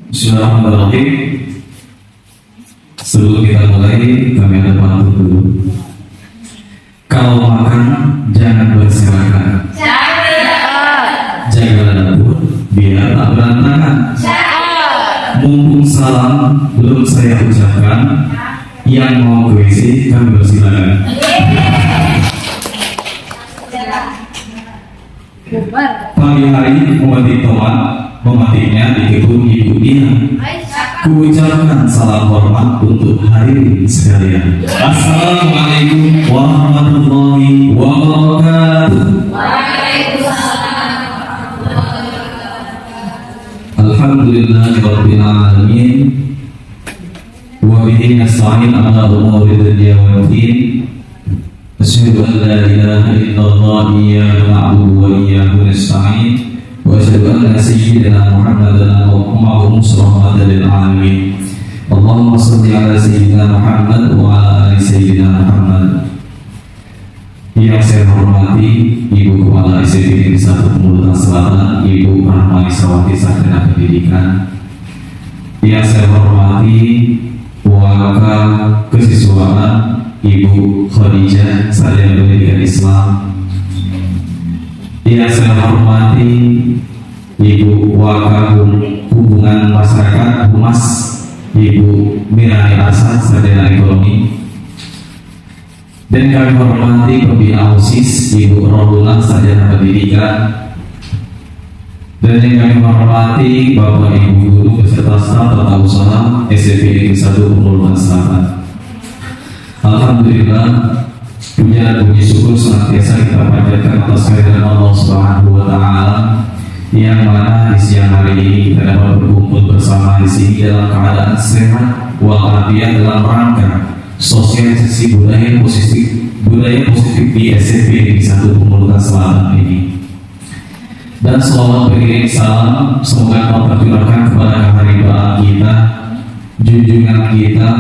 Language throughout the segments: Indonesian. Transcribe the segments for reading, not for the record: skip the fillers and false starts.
Bismillahirrahmanirrahim. Sebelum kita mulai, kami ada pantun dulu. Kalau makan jangan berserakan. Jaga dapur biar tak berantakan. Mumpung salam belum saya ucapkan, yang mau ke WC kami persilakan. Pagi hari memati tomat, memetiknya di kebun ibu dia. Kuucapkan salam hormat untuk hadirin sekalian. Assalamualaikum warahmatullahi wabarakatuh. Alhamdulillahirabbil alamin. Wa bihi nasta'in ala umuri dunya waddin. Asyhadu an la ilaha illallah iyyahu na'budu wa iyyahu nasta'in. Wa asyhadu anna sayyidina Muhammadan mab'uus rahmatan lil alamin. Allahumma shalli ala sayyidina Muhammad wa ala ali sayyidina Muhammad. Yang saya hormati Ibu Kepala SMP 1 Pemulutan Selatan, Ibu Rahmanisawati Sarjana Pendidikan. Yang saya hormati Waka Kesiswaan Ibu Khadijah Sarjana Pendidikan Islam. Yang saya hormati Ibu Waka Hubungan Masyarakat Humas Ibu Mirani Asad Sarjana Ekonomi. Dan kami hormati pembina OSIS Ibu Rohullah Sarjana Pendidikan. Dan yang kami hormati Bapak Ibu Guru beserta staf tata usaha SMP 1 Pemulutan Selatan. Alhamdulillah, puji dan puji syukur senantiasa kita panjatkan atas kehadiran Allah Subhanahu wa Ta'ala, yang mana di siang hari ini kita dapat berkumpul bersama di sini dalam keadaan sehat walafiat dalam rangka sosialisasi budaya positif di SMP Negeri 1 Pemulutan Selatan ini. Dan selawat beriring salam semoga Allah tercurahkan kepada keharibaan kita, junjungan kita,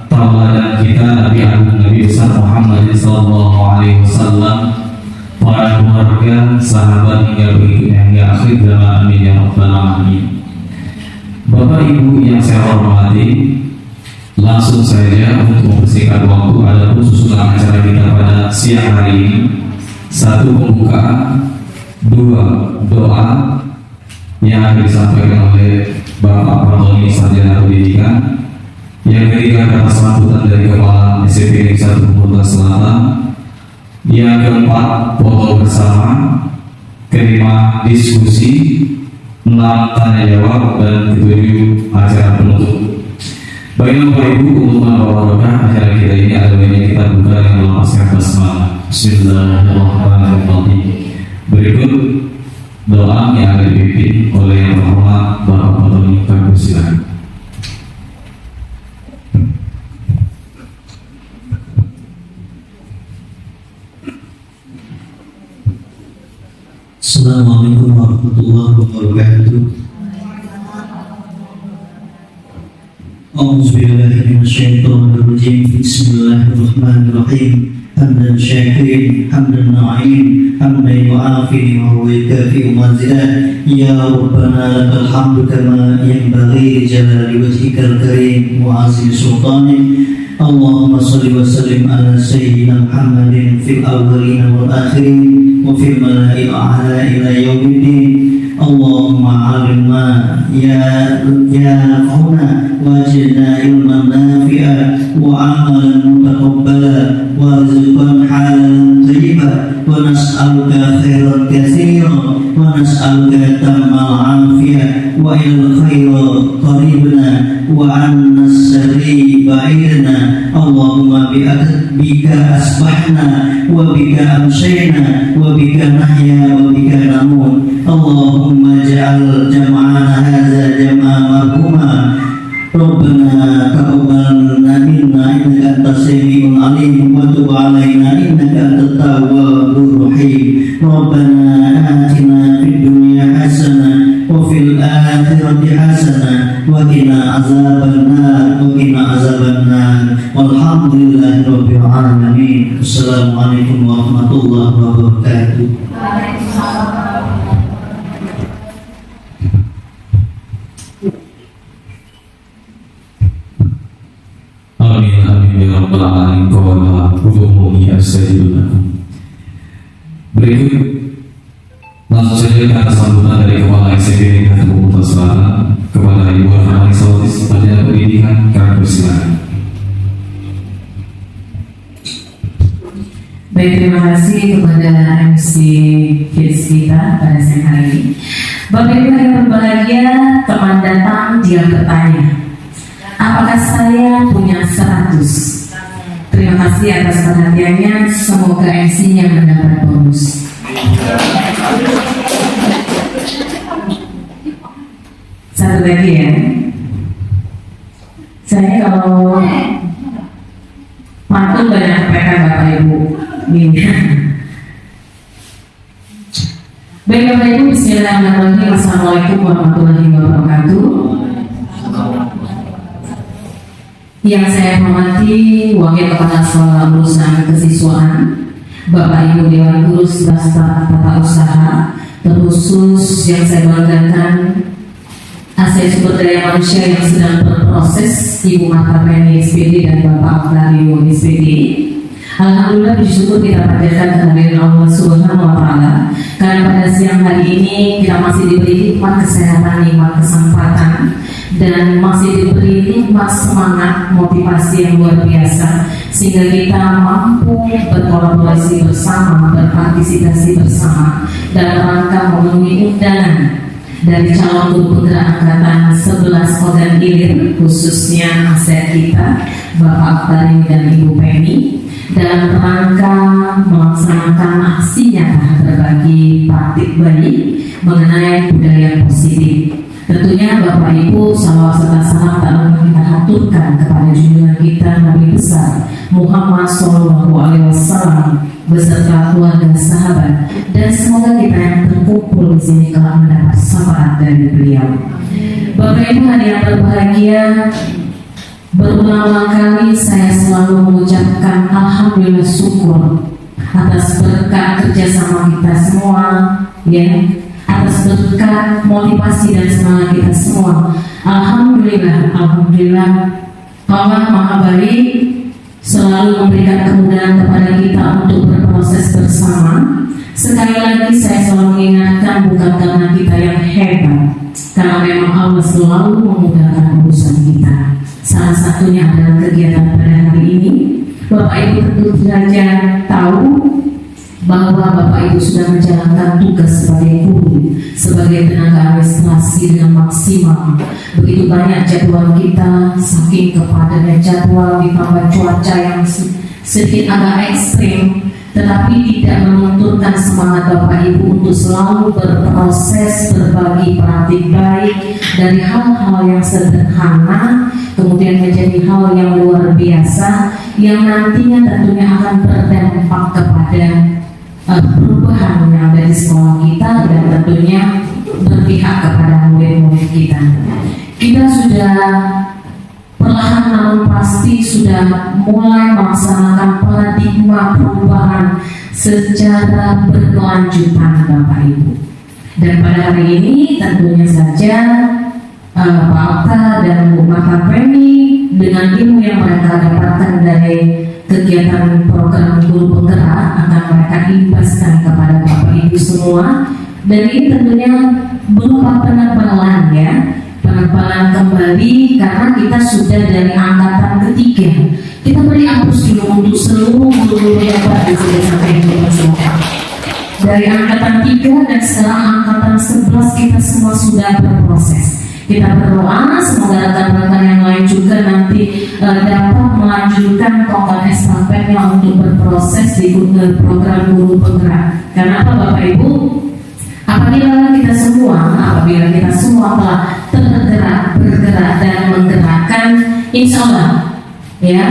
tauladan kita, Nabi Agung Nabi besar Muhammad sallallahu alaihi wasallam, para keluarga, sahabat hingga berikutnya hingga akhir zaman. Amin ya rabbal alamin. Bapak Ibu yang saya hormati, langsung saja untuk mempersingkat waktu, ada susunan acara kita pada siang hari ini. 1. Pembukaan, 2. Doa yang akan disampaikan oleh Bapak Pratoni Sarjana Pendidikan. Yang ketiga, kata sambutan dari Kepala SMP Negeri 1 Pemulutan Selatan. Yang keempat, foto bersama. Kelima, diskusi. 6, tanya jawab. Dan ketujuh, acara penutup. Bagi Bapak Ibu, untuk membawa berkah acara kita ini adalah yang kita buka dengan melepaskan basmalah. Bismillahirrahmanirrahim. Berikut doa yang akan dipimpin oleh yang terhormat Bapak Pratoni. Kami silakan. Assalamualaikum warahmatullahi wabarakatuh. A'udzubillahi minasyaitonir rajim. Bismillahirrahmanirrahim. Hamdan syakirin, hamdan na'im, hamdan yu'afi wa yukafi manzilah. Ya Rabbana lakal hamdu kama yanbaghi li jalali wajhikal karim wa azim sultanik. Allahumma salli wa sallim ala sayyidina Muhammadin fil awwalin wal akhirin wa fil mala'il a'la ila yaumiddin. Allahumma alimna ya naf'una wajidna ilman nafi'a wa amalan mutaqabbala wa rizqan halalan tayyiba wa nas'aluka khairan katsira wa nas'aluka tammal afiyah wa ilal khaira qaribna wa anna as-sari ba'idna. Allahumma bika asbahna wa bika amshayna wa bika nahya wa bika namut. Allahumma ja'al jam'ana hadza jam'a marhuma. Rabbana taqabbal minna innaka antas samiul alim wa tub 'alaina innaka antat tawwabur rahim. Rabbana atina fid dunya hasanah wa fil akhirati hasanah wa qina azabannar wa qina azabannar. Walhamdulillahi rabbil alamin. Assalamualaikum warahmatullahi wabarakatuh. Berikut langsung saja ke atas sambutan dari Kepala SMP Negeri Kota Selatan kepada Ibu Rahmani Sawatis, Sarjana Pendidikan. Kami persilakan. Baik, terima kasih kepada MC Kids kita pada siang hari ini. Bapak Ibu yang berbahagia, teman datang dia bertanya, apakah saya punya 100? Terima kasih atas perhatiannya, semoga MC-nya mendapat bonus. Satu lagi ya, saya kalau pantun banyak sampaikan Bapak Ibu. Baik Bapak Ibu, bismillahirrahmanirrahim. Assalamualaikum warahmatullahi wabarakatuh. Yang saya hormati Wakil Kepala Sekolah Lulusan Kesiswaan, Bapak Ibu Dewan Guru Staf Tata Usaha, terkhusus yang saya banggakan Aset Sumber Daya Manusia yang sedang berproses, Ibu Mata Penny SPD dan Bapak Octavio SPD. Alhamdulillah, bersyukur kita panjatkan kehadiran Allah Subhanahu wa Ta'ala, karena pada siang hari ini kita masih diberi nikmat kesehatan, nikmat kesempatan, dan masih diberi nikmat semangat motivasi yang luar biasa, sehingga kita mampu berkolaborasi bersama, berpartisipasi bersama dalam rangka memenuhi undangan dari calon guru penggerak angkatan 11 Kodam Ilir, khususnya aset kita Bapak Octavio dan Ibu Penny, dalam rangka melaksanakan aksi nyata berbagi praktik baik mengenai budaya positif. Tentunya Bapak Ibu, salawat serta salam tak lupa kita haturkan kepada junjungan kita Nabi besar Muhammad SAW beserta keluarga sahabat, dan semoga kita yang terkumpul di sini kelak mendapat syafaat dari beliau. Bapak Ibu yang berbahagia, berulang-ulang kali saya selalu mengucapkan alhamdulillah syukur atas berkat kerjasama kita semua, ya, atas berkat motivasi dan semangat kita semua. Alhamdulillah, alhamdulillah Allah Maha Baik selalu memberikan kemudahan kepada kita untuk berproses bersama. Sekali lagi saya selalu mengingatkan, bukan karena kita yang hebat, karena memang Allah selalu memudahkan urusan kita. Salah satunya adalah kegiatan pada hari ini. Bapak Ibu tentu saja tahu bahwa Bapak Ibu sudah menjalankan tugas sebagai guru, sebagai tenaga administrasi dengan maksimal. Begitu banyak jadwal kita, saking kepadanya jadwal ditambah cuaca yang sedikit agak ekstrim, tetapi tidak melunturkan semangat Bapak Ibu untuk selalu berproses, berbagi praktik baik dari hal-hal yang sederhana kemudian menjadi hal yang luar biasa yang nantinya tentunya akan berdampak kepada perubahan yang ada di sekolah kita dan tentunya berpihak kepada murid-murid kita. Kita sudah perlahan namun pasti sudah mulai melaksanakan paradigma perubahan secara berkelanjutan Bapak Ibu. Dan pada hari ini tentunya saja Pak Alta dan Bu Mata Penny dengan ilmu yang mereka dapatkan dari kegiatan program guru penggerak akan mereka imbaskan kepada Bapak Ibu semua. Dan ini tentunya berupa penebalan, ya, penebalan kembali, karena kita sudah dari angkatan ketiga. Kita beri hapus dulu untuk seluruh guru yang berada di sampai dari angkatan 3 dan sekarang angkatan 11 kita semua sudah berproses. Kita berdoa semoga rekan-rekan yang lain juga nanti dapat melanjutkan tongkat estafetnya untuk berproses di program guru penggerak. Karena apa Bapak Ibu? Apabila kita semua telah bergerak dan menggerakkan, insya Allah, ya,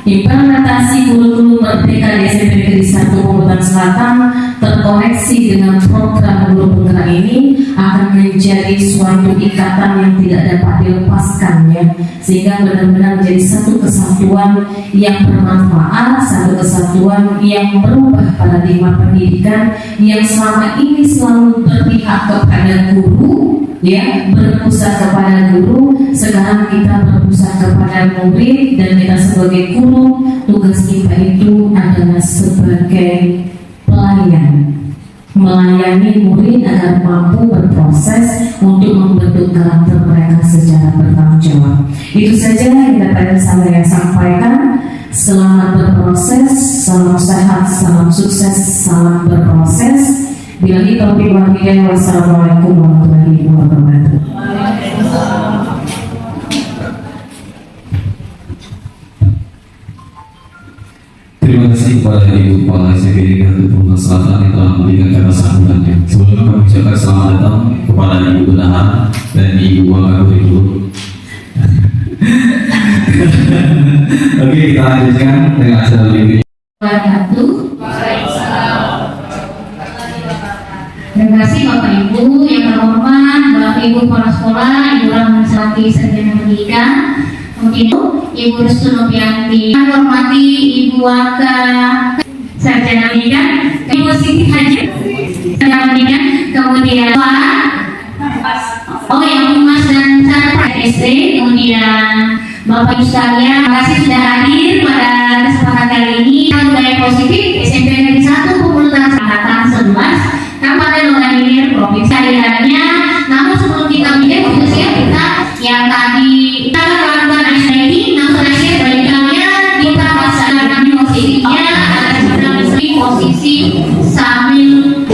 implementasi kurikulum merdeka di SMP Negeri 1 Komutan Selatan terkoneksi dengan program guru penggerak ini akan menjadi suatu ikatan yang tidak dapat dilepaskan, ya, sehingga benar-benar menjadi satu kesatuan yang bermanfaat, satu kesatuan yang merubah paradigma pendidikan yang selama ini selalu berpihak kepada guru, ya, berpusat kepada guru. Sekarang kita berpusat kepada murid, dan kita sebagai guru, tugas kita itu adalah sebagai pelayan, melayani murid agar mampu berproses untuk membentuk karakter mereka secara bertanggung jawab. Itu saja yang dapat saya sampaikan. Selamat berproses, salam sehat, salam sukses, salam berproses. Billahi taufiq wal hidayah. Wassalamualaikum warahmatullahi wabarakatuh. Terima kasih kepada Ibu Kepala SPDK Tumpul Selatan yang telah memberikan kata sambutannya. Sebelum kami ucapkan selamat datang kepada Ibu Bendahara dan Ibu Wakil. Oke, kita lanjutkan dengan acara berikutnya. Terima kasih Bapak Ibu yang terhormat, Bapak Ibu kepala sekolah, Ibu Rahmansati Sarjana Pendidikan, mungkin Ibu Restu Novianti, yang hormati Ibu Waka Sarjana Pendidikan, Ibu Siti Haji Sarjana Pendidikan, kemudian yang Humas dan Sarjana SD, kemudian Bapak Ibu sekalian, terima kasih sudah hadir pada kesempatan kali ini. Budaya positif SMP Negeri 1 Pemulutan Angkatan 11 Kabupaten Logalir Provinsi Hadirannya. Namun sebelum kita mulai khususnya kita yang tadi kita melakukan ice-breaking, namun bagi kalian kita melaksanakan posisinya agar kita bisa posisi sambil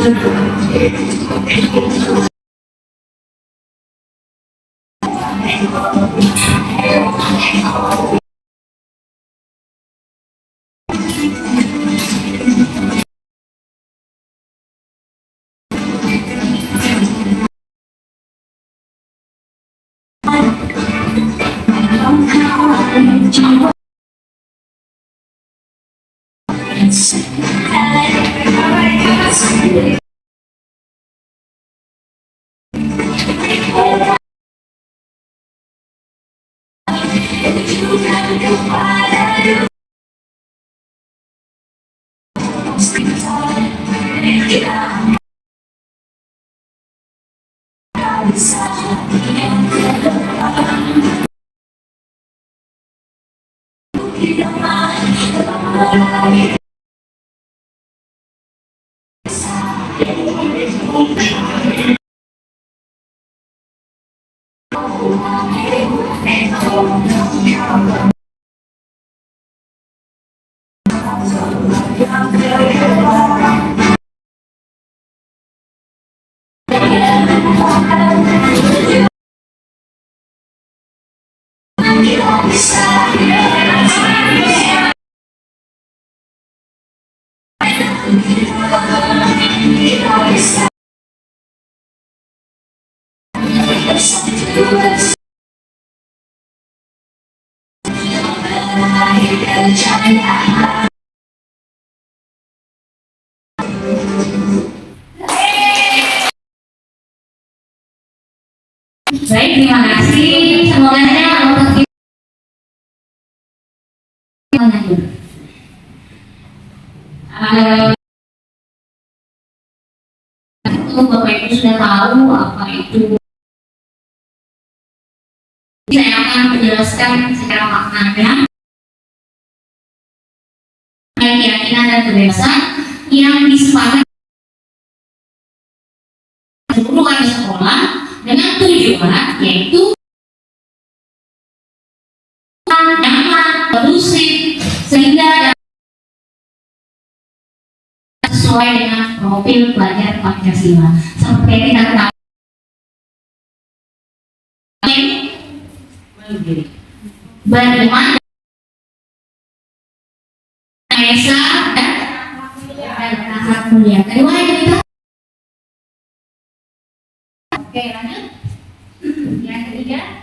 baik, terima kasih. Semoga untuk itu Bapak Ibu sudah tahu apa itu. Saya akan menjelaskan secara maknanya keyakinan dan kebebasan yang disepakati seluruh warga sekolah dengan tujuan yaitu nyaman, kondusif, sehingga sesuai dengan profil pelajar Pancasila. Seperti kita ketahui, bagaimana Esa dan akhlak mulia. Kedua itu, oke, lanjut. Yang ketiga,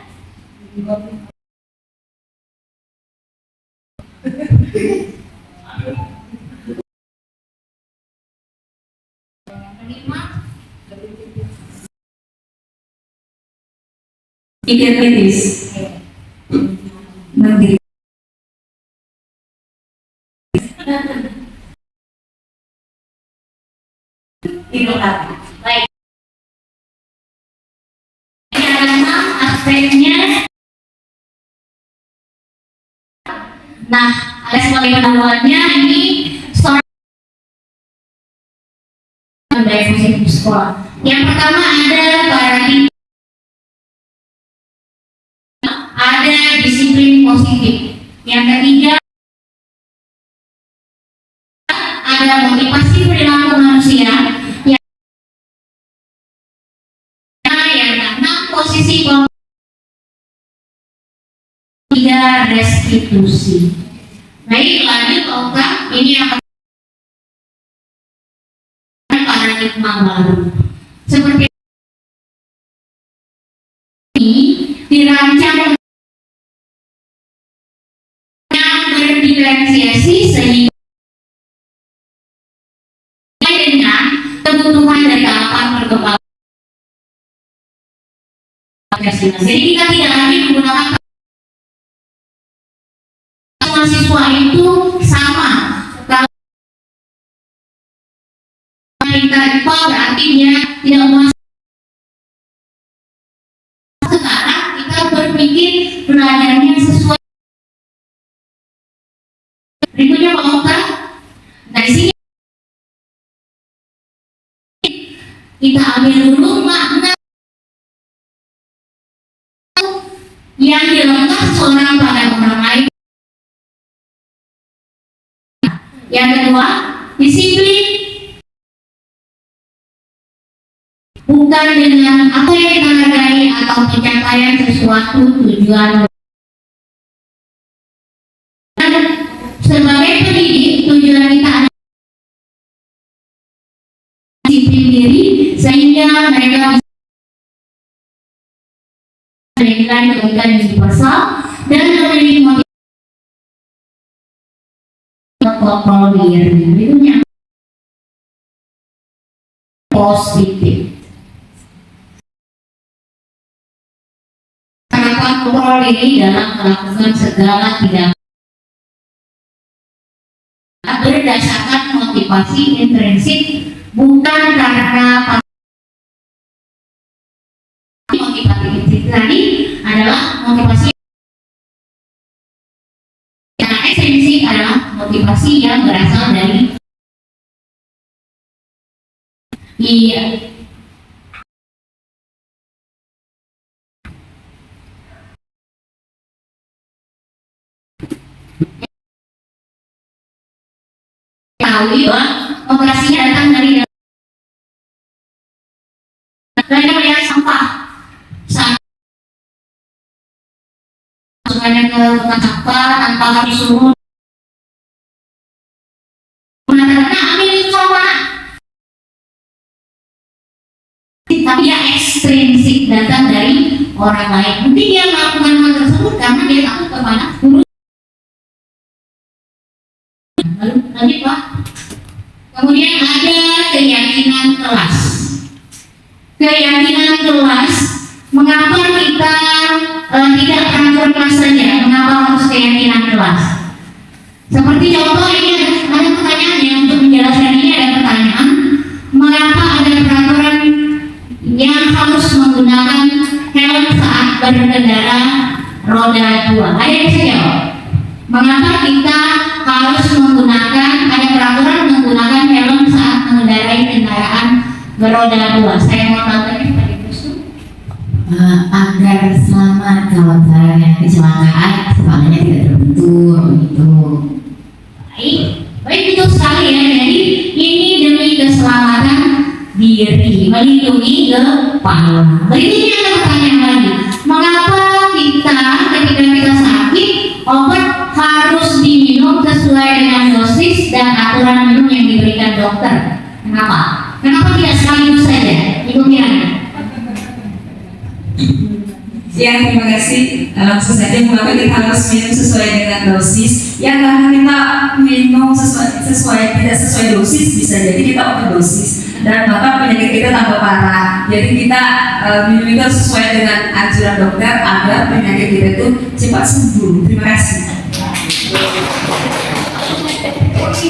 pikir kritis, negeri. Baik. Yang aspeknya. Nah, ada sebagai pendahuluannya ini budaya positif di sekolah. Yang pertama ada paradigma, ada disiplin positif. Yang ketiga ada motivasi perilaku manusia. Yang keenam posisi tiga restitusi. Baik, lanjut Oka, ini yang paradigma baru. Seperti ini dirancang yang berdiferensiasi sehingga dengan kebutuhan dari tahapan perkembangan. Jadi kita tidak lagi menggunakan mahasiswa itu sama. Kalau kita IPA berarti dia tidak masuk. Sekarang kita berpikir belajarnya sesuai. Berikutnya Pak Oka, dari sini kita ambil dulu makna yang dilakukan seorang pada orang lain. Yang kedua, disiplin bukan dengan apa yang kita hargai atau pencapaian sesuatu tujuan. Sebagai pendidik, tujuan kita adalah disiplin diri sehingga mereka bisa kebaikan universal dan memiliki motivasi kontrol diri. Berikutnya positif. Harapan kontrol diri dalam melakukan segala tindakan berdasarkan motivasi intrinsik, bukan karena motivasi intrinsik tadi adalah motivasi yang ekstrinsik, adalah motivasi yang berasal dari tahu bahwa operasinya datang dari mereka melihat sampah masukkannya ke tempat sampah tanpa harus suruh mengatakan ambil itu sampah, tapi dia ekstrinsik datang dari orang lain. Mungkin dia melakukan hal tersebut karena dia takut kepada guru. Lanjut Pak. Kemudian ada keyakinan kelas. Keyakinan kelas, mengapa kita tidak peraturan kelas saja? Mengapa harus keyakinan kelas? Seperti contoh ini ada pertanyaan yang untuk menjelaskan ini ada pertanyaan, mengapa ada peraturan yang harus menggunakan helm saat berkendara roda 2? Ada yang bisa jawab? Mengapa kita harus menggunakan, ada peraturan menggunakan helm saat mengendarai kendaraan beroda 2? Saya mau tahu tadi Pak Ibu. Agar selamat kalau misalnya kecelakaan, kepalanya tidak terbentur gitu. Baik itu sekali ya. Jadi ini demi keselamatan diri, melindungi kepala. Berikutnya ada pertanyaan lagi, mengapa kita ketika kita sakit obat harus diminum sesuai dengan dosis dan aturan minum yang diberikan dokter? Kenapa? Kenapa tidak sekaligus saja? Ibu Miranda. Ya, terima kasih. Langsung saja, mengapa kita harus minum sesuai dengan dosis? Ya, karena kita minum tidak sesuai dosis, bisa jadi kita overdosis dan maka penyakit kita tambah parah. Jadi kita minum itu sesuai dengan anjuran dokter agar penyakit kita itu cepat sembuh. Terima kasih.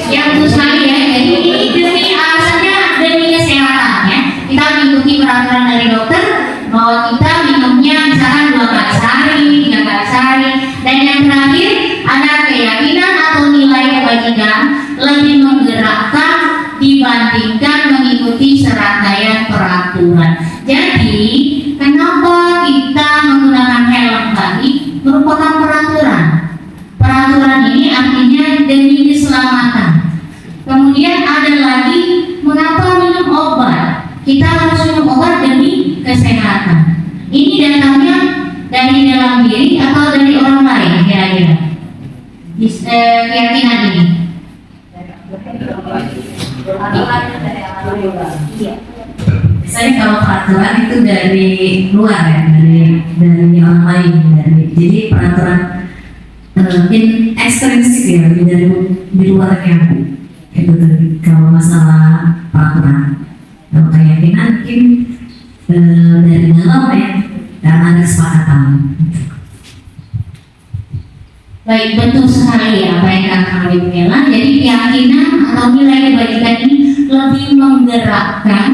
Yang bagus sekali ya. Jadi ini demi alasannya demi kesehatan ya. Kita mengikuti peraturan dari dokter bahwa kita minumnya misalkan 2 kali sehari, 3 kali sehari. Dan yang terakhir ada keyakinan atau nilai kebajikan lebih menggerakkan dibandingkan mengikuti peraturan. Jadi kenapa kita menggunakan helm tadi merupakan peraturan. Peraturan ini artinya demi keselamatan. Kemudian ada lagi mengapa minum obat. Kita harus minum obat demi kesehatan. Ini datangnya dari dalam diri atau dari orang lain kira-kira? Keyakinan ini. Saya kalau peraturan itu dari luar ya, dari orang lain, jadi peraturan ekstrinsik ya, di luarnya itu tadi. Kalau masalah peraturan, kalau keyakinan mungkin dari dalam ya, karena ada kesepakatan. Baik, betul sekali ya apa yang kata Ibu Mela. Jadi keyakinan atau nilai kebajikan ini lebih menggerakkan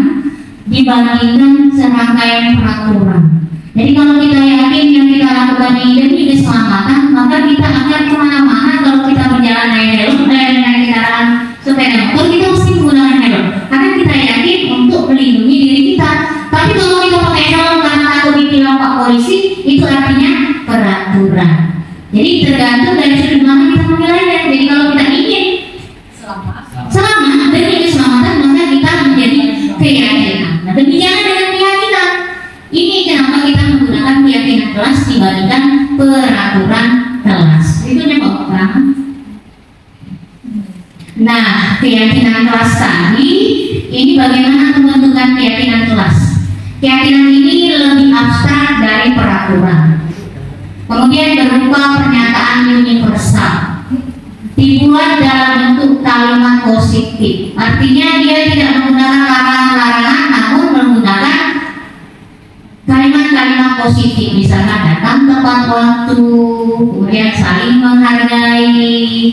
dibandingkan serangkaian peraturan. Jadi kalau kita yakin yang kita lakukan ini demi keselamatan, maka kita akan kemana-mana. Kalau kita berjalan naik helm dengan kendaraan sepeda motor, kita mesti menggunakan helm karena kita yakin untuk melindungi diri kita. Tapi kalau kita pakai helm karena takut ditilang Pak Polisi, itu artinya peraturan. Jadi tergantung dari sudut mana kita menilainya. Jadi kalau kita ingin selamat demi keselamatan, maka kita menjadi keyakinan. Nah, demikian dengan keyakinan. Ini kenapa kita menggunakan keyakinan kelas dibandingkan peraturan kelas. Itu Pak Bang. Nah, keyakinan kelas tadi, ini bagaimana menentukan keyakinan kelas? Keyakinan ini lebih abstrak dari peraturan. Kemudian berupa pernyataan universal, dibuat dalam bentuk kalimat positif. Artinya dia tidak menggunakan larangan-larangan, namun menggunakan kalimat-kalimat positif. Misalnya datang tepat waktu, kemudian saling menghargai,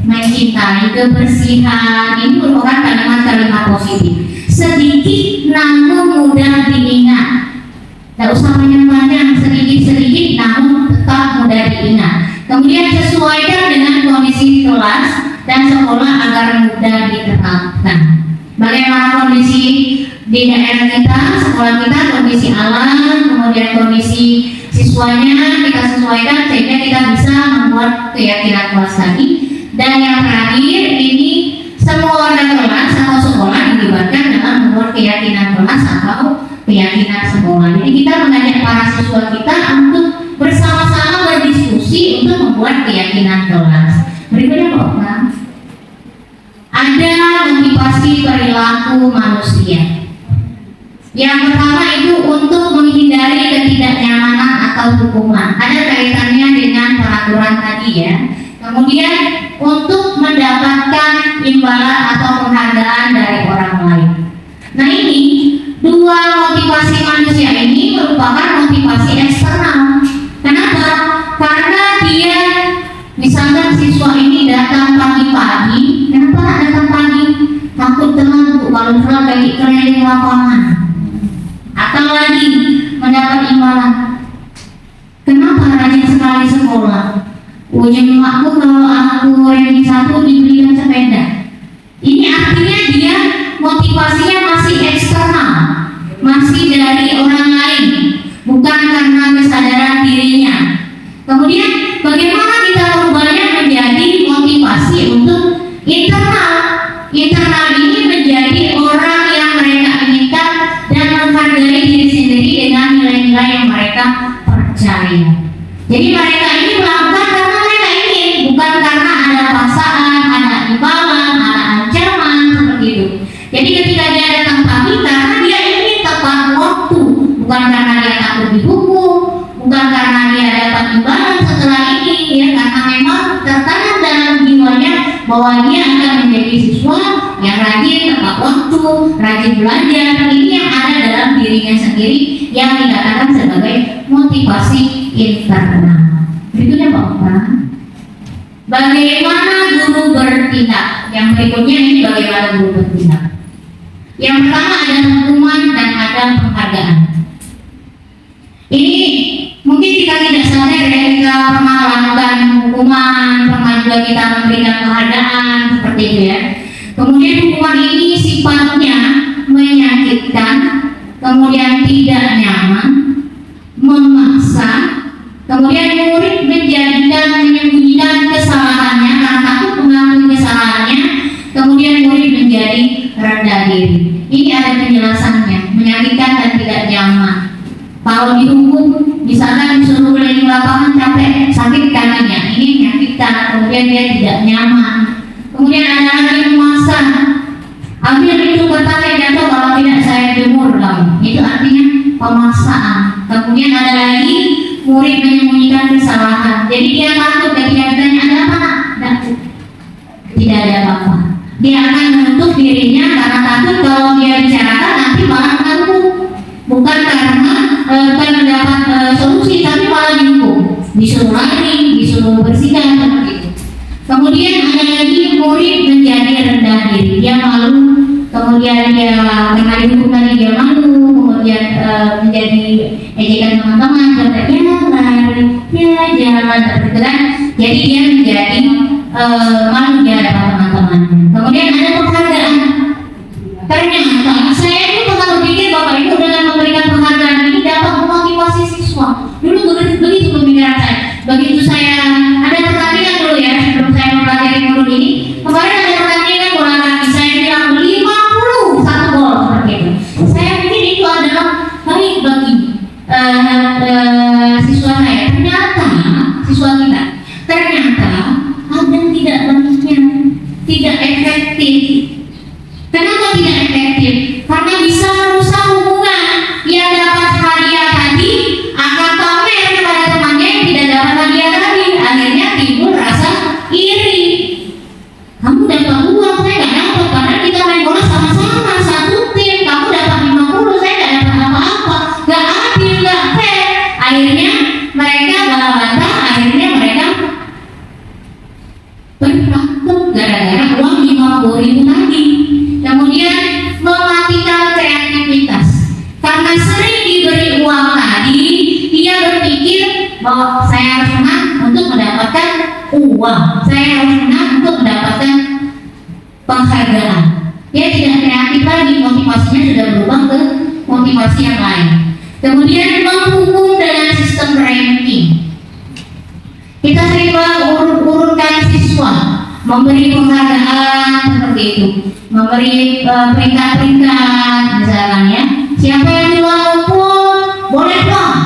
mencintai kebersihan. Ini merupakan kalimat-kalimat positif. Sedikit namun mudah diingat. Tidak usah panjang-panjang, sedikit-sedikit namun tetap mudah diingat. Kemudian sesuaikan dengan kondisi kelas dan sekolah agar mudah diterapkan. Bagaimana kondisi di daerah kita, sekolah kita, kondisi alam, kemudian kondisi siswanya kita sesuaikan sehingga kita bisa membuat keyakinan kelas tadi. Dan yang terakhir ini semua warga kelas atau sekolah dilibatkan dalam membuat keyakinan kelas atau keyakinan sekolah. Jadi kita mengajak para siswa kita untuk bersama-sama berdiskusi untuk membuat keyakinan kelas. Berikutnya Pak Bang. Ada motivasi perilaku manusia. Yang pertama itu untuk menghindari ketidaknyamanan atau hukuman. Ada kaitannya dengan peraturan tadi ya. Kemudian untuk mendapatkan imbalan atau penghargaan dari orang lain. Nah ini dua motivasi manusia ini merupakan motivasi eksternal. Kenapa? Karena dia misalkan siswa ini datang pagi-pagi. Kenapa datang pagi? Takut telat kalau pulang lagi keliling lapangan. Atau lagi mendapat imbalan. Kenapa rajin sekali sekolah? Ujung aku kalau aku ranking 1 dibelikan sepeda. Ini artinya dia motivasinya masih eksternal, masih dari orang lain, bukan karena kesadaran dirinya. Kemudian bagaimana kita merubahnya menjadi motivasi untuk internal? Internal ini menjadi orang yang mereka inginkan dan menghargai diri sendiri dengan nilai-nilai yang mereka percaya. Jadi mereka ini melakukan karena mereka ingin, bukan karena ada paksaan, ada imbalan, ada ancaman seperti itu. Jadi ketika dia datang pagi karena dia ingin tepat waktu, bukan karena dia takut dihukum, bukan karena dia dapat imbalan setelah ini, ya karena memang tertanam dalam jiwanya bahwa dia akan menjadi siswa yang rajin tepat waktu, rajin belajar. Ini yang ada dalam dirinya sendiri yang dikatakan sebagai motivasi internal. Berikutnya Pak Bang. Bagaimana guru bertindak? Yang berikutnya ini bagaimana guru bertindak. Yang pertama ada hukuman dan ada penghargaan. Ini mungkin kita tidak sadar ya, kita pernah melakukan hukuman, pernah juga kita memberikan penghargaan seperti itu ya. Kemudian hukuman ini sifatnya menyakitkan, kemudian tidak nyaman, memaksa, kemudian murid menyembunyikan kesalahannya karena takut mengakui kesalahannya, kemudian murid menjadi rendah diri. Ini ada penjelasannya, menyakitkan dan tidak nyaman. Kalau dihukum, misalkan disuruh keliling lapangan capek, sakit kakinya, ini menyakitkan, kemudian dia tidak nyaman. Kemudian ada lagi memaksa, ambil itu kertas yang jatuh, kalau tidak saya jemur kamu. Itu artinya pemaksaan. Kemudian ada lagi murid menyembunyikan kesalahan. Jadi dia takut ketika ditanya ada apa nak? Tidak ada apa-apa. Dia akan menutup dirinya karena takut kalau dia bicarakan nanti malah mengganggu. Bukan karena mendapat solusi, tapi malah dihukum, disuruh lari, disuruh bersihkan seperti itu. Kemudian ada lagi murid menjadi rendah diri, dia malu, kemudian dia karena dihukum tadi dia malu, kemudian menjadi ejekan teman-teman, lari, jalan seperti kan. Jadi dia menjadi malu di hadapan teman-temannya. Kemudian ada penghargaan. Ternyata saya itu pernah berpikir Bapak Ibu dengan memberikan penghargaan ini dapat memotivasi siswa. Dulu begitu pemikiran saya. Begitu saya ada pertandingan dulu ya, sebelum saya mempelajari modul ini. Kemarin ada pertandingan bola kaki, saya bilang 50 satu gol seperti itu. Saya pikir itu adalah baik bagi siswa saya. Ternyata siswa kita ada tidak baiknya, tidak efektif. Kenapa tidak efektif? Karena bisa merusak hubungan. Yang dapat hadiah tadi akan pamer kepada temannya yang tidak dapat hadiah tadi. Akhirnya timbul rasa iri. Kamu dapat uang, saya nggak dapat. Karena kita main bola sama-sama satu tim. Kamu dapat 50, saya nggak dapat apa-apa. Nggak adil, nggak fair. Akhirnya mereka bantah. Akhirnya mereka berantem gara-gara uang 50.000 tadi. Kemudian mematikan kreativitas karena sering diberi uang tadi, dia berpikir bahwa saya harus menang untuk mendapatkan uang, saya harus menang untuk mendapatkan penghargaan. Dia tidak kreatif lagi, motivasinya sudah berubah ke motivasi yang lain. Kemudian menghukum dengan sistem ranking. Kita sering urutkan siswa, memberi penghargaan seperti itu, memberi peringkat-peringkat misalkan ya. Siapa yang duluan ngumpul boleh dong.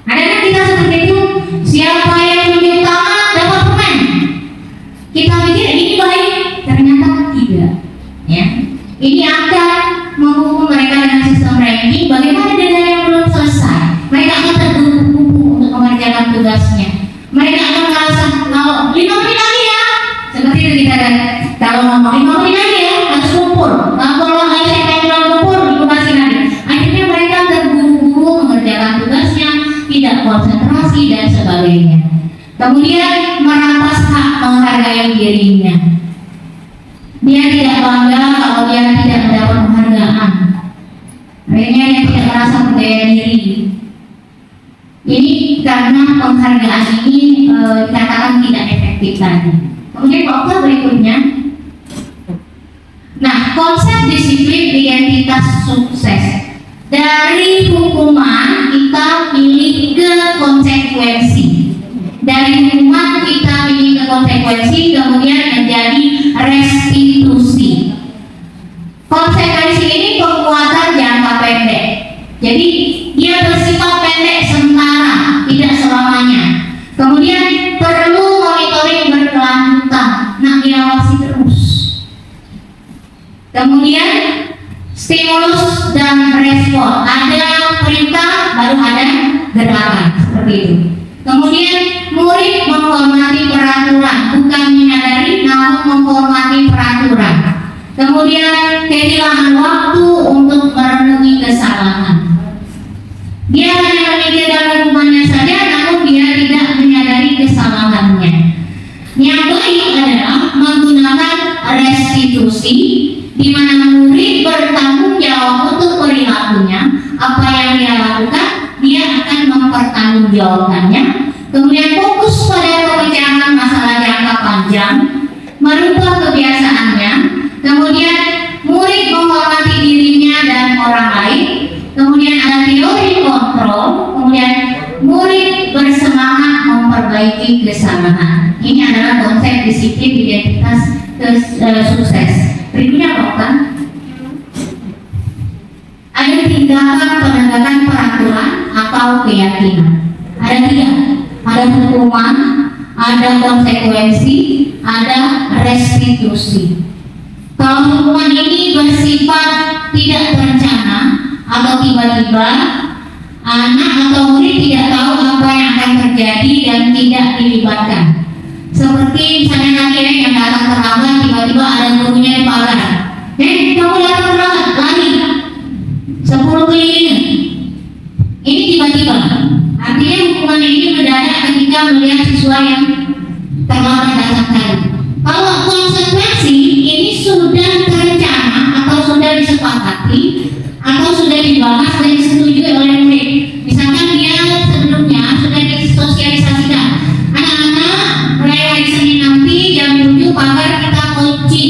Ada kan kita seperti itu. Siapa yang tunjuk tangan dapat permen. Kita pikir ini baik, ternyata tidak. Ya, ini akan menghukum mereka dengan sistem ranking. Bagaimana dengan yang belum selesai? Mereka akan terburu-buru untuk mengerjakan tugasnya. Mereka akan merasa kalau 5 menit lagi ya. Seperti itu kita kan. Kalau ngomong 5 menit lagi ya, harus kumpul. Kalau saya pengen kumpul, dikasih lagi. Akhirnya mereka terburu-buru mengerjakan tugasnya, tidak konsentrasi dan sebagainya. Kemudian merampas hak menghargai dirinya. Dia tidak bangga kalau dia tidak mendapat penghargaan. Akhirnya dia tidak merasa berdaya diri. Ini karena penghargaan ini dikatakan tidak efektif tadi. Kemudian faktor berikutnya, nah konsep disiplin identitas sukses. Dari hukuman kita pilih ke konsekuensi. Dari hukuman kita pilih ke konsekuensi, kemudian menjadi restitusi. Konsekuensi ini kekuatan jangka pendek. Jadi dia bersifat pendek sementara, tidak selamanya. Kemudian perlu monitoring berkelanjutan, nah diawasi terus. Kemudian stimulus dan respon, ada perintah baru ada gerakan seperti itu. Kemudian murid menghormati peraturan, bukan menyadari namun menghormati peraturan. Kemudian kehilangan waktu untuk merenungi kesalahan. Dia hanya memikirkan hukumannya saja, namun dia tidak menyadari kesalahannya. Yang baik adalah menggunakan restitusi, di mana murid bertanggung jawab untuk perilakunya. Apa yang dia lakukan, dia akan mempertanggungjawabkannya. Kemudian fokus pada pemecahan masalah jangka panjang, merubah kebiasaannya. Kemudian murid menghormati dirinya dan orang lain. kemudian ada teori kontrol, kemudian murid bersemangat memperbaiki kesalahan. Ini adalah konsep disiplin identitas sukses. Berikutnya bukan? Ada tindakan penegakan peraturan atau keyakinan. Ada tiga. Ada hukuman, ada konsekuensi, ada restitusi. Kalau hukuman ini bersifat tidak terencana atau tiba-tiba, anak atau murid tidak tahu apa yang akan terjadi dan tidak dilibatkan. Seperti misalnya tadi yang datang terlambat, tiba-tiba ada gurunya di pagar. Kamu datang terlambat, lari 10 keliling. Ini tiba-tiba. Artinya hukuman ini mendadak ketika melihat siswa yang terlambat datang tadi. Kalau konsekuensi ini sudah terencana atau sudah disepakati atau sudah dibahas dan disetujui oleh murid. Misalkan dia sebelumnya sudah disosialisasikan, anak-anak mulai hari Senin nanti jam 7 pagar kita kunci,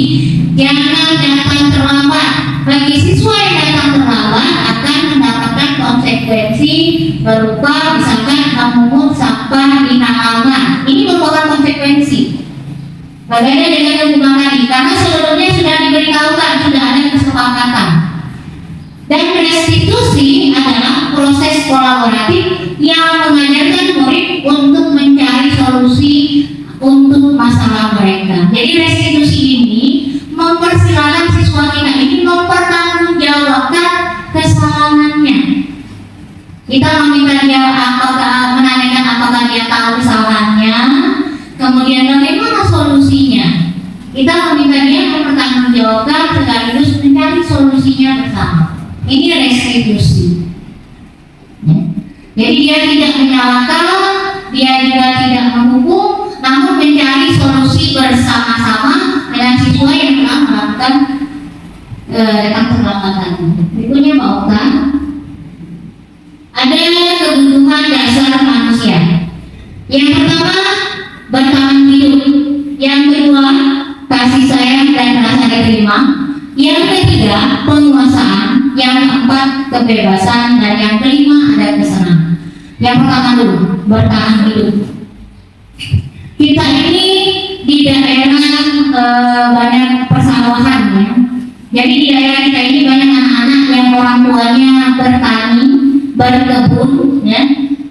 jangan datang terlambat. Bagi siswa yang datang terlambat akan mendapatkan konsekuensi berupa misalkan memungut sampah di halaman. Ini merupakan konsekuensi. Berbeda dengan hukuman tadi, karena sebelumnya sudah diberitahukan, sudah ada kesepakatan. Dan restitusi adalah proses kolaboratif yang mengajarkan murid untuk mencari solusi untuk masalah mereka. Jadi restitusi ini mempersilahkan siswa kita ini mempertanggungjawabkan kesalahannya. Kita meminta dia menanyakan apakah dia tahu kesalahannya, kemudian bagaimana solusinya. Kita meminta dia mempertanggungjawabkan sekaligus mencari solusinya bersama. Ini restitusi. Jadi dia tidak menyalahkan, dia juga tidak menghukum, namun mencari solusi bersama-sama dengan siswa yang telah melakukan datang terlambat tadi. Berikutnya mau kan? Ada kebutuhan dasar manusia. Yang pertama, bertahan hidup. Yang kedua, kasih sayang dan rasa diterima. Yang ketiga, penguasaan. Yang keempat, kebebasan. Dan yang kelima, ada kesenangan. Yang pertama dulu, bertahan hidup. Kita ini di daerah banyak persawahan ya. Jadi di daerah kita ini banyak anak-anak yang orang tuanya bertani, berkebun, ya,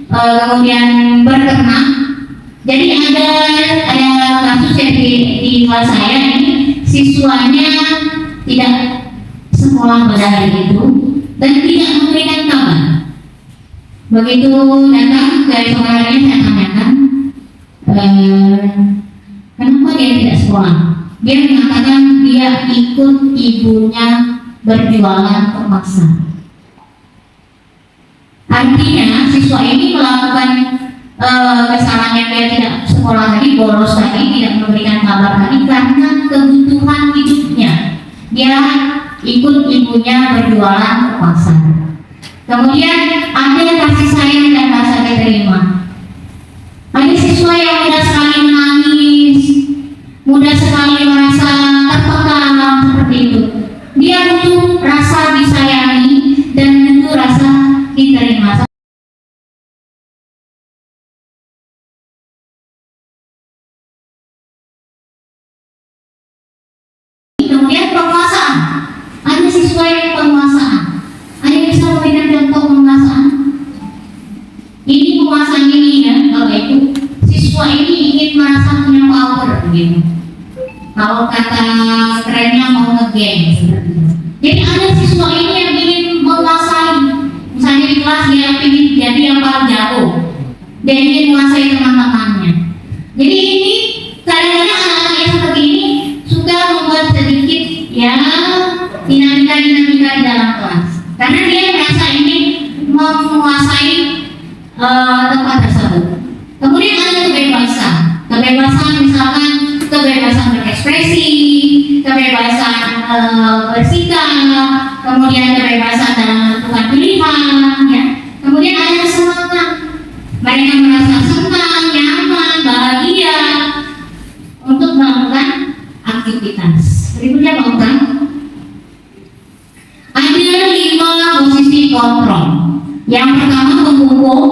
kemudian berternak. Jadi ada kasus yang di kelas saya ini, siswanya tidak sekolah pada hari itu dan tidak memberikan kabar. Begitu datang ke saudaranya, saya tanyakan, kenapa dia tidak sekolah? Dia mengatakan dia ikut ibunya berjualan terpaksa. Artinya siswa ini melakukan kesalahan yang dia tidak sekolah tadi, bolos tadi, tidak memberikan kabar tadi karena kebutuhan hidupnya. Dia ikut ibunya berjualan terpaksa. Kemudian ada kasih sayang dan rasa diterima. Ada siswa yang mudah sekali menangis, mudah sekali merasa tertekan seperti itu. Dia butuh rasa disayangi dan butuh rasa diterima. Kemudian penguasaan. Ada siswa yang penguasaan. Ada yang bisa memberikan contoh penguasaan. Ini penguasaan ini ya, kalau itu siswa ini ingin merasa punya power gitu. Kalau kata kerennya mau nge-game seperti itu. Jadi ada siswa ini yang ingin menguasai. Misalnya di kelas dia ingin jadi yang paling jago. Dia ingin menguasai teman-temannya. Jadi ini kadang-kadang anak-anak yang seperti ini suka membuat sedikit ya dinamika di dalam kelas. Karena dia merasa ingin menguasai tempat tersebut. Kemudian ada kebebasan. Kebebasan misalkan kebebasan berekspresi, kebebasan bersikap, kemudian kebebasan dalam menentukan pilihan, ya. Kemudian ada kesenangan. Mereka merasa senang, nyaman, bahagia untuk melakukan aktivitas. Berikutnya mau kan? Ada 5 posisi kontrol. Yang pertama menghukum,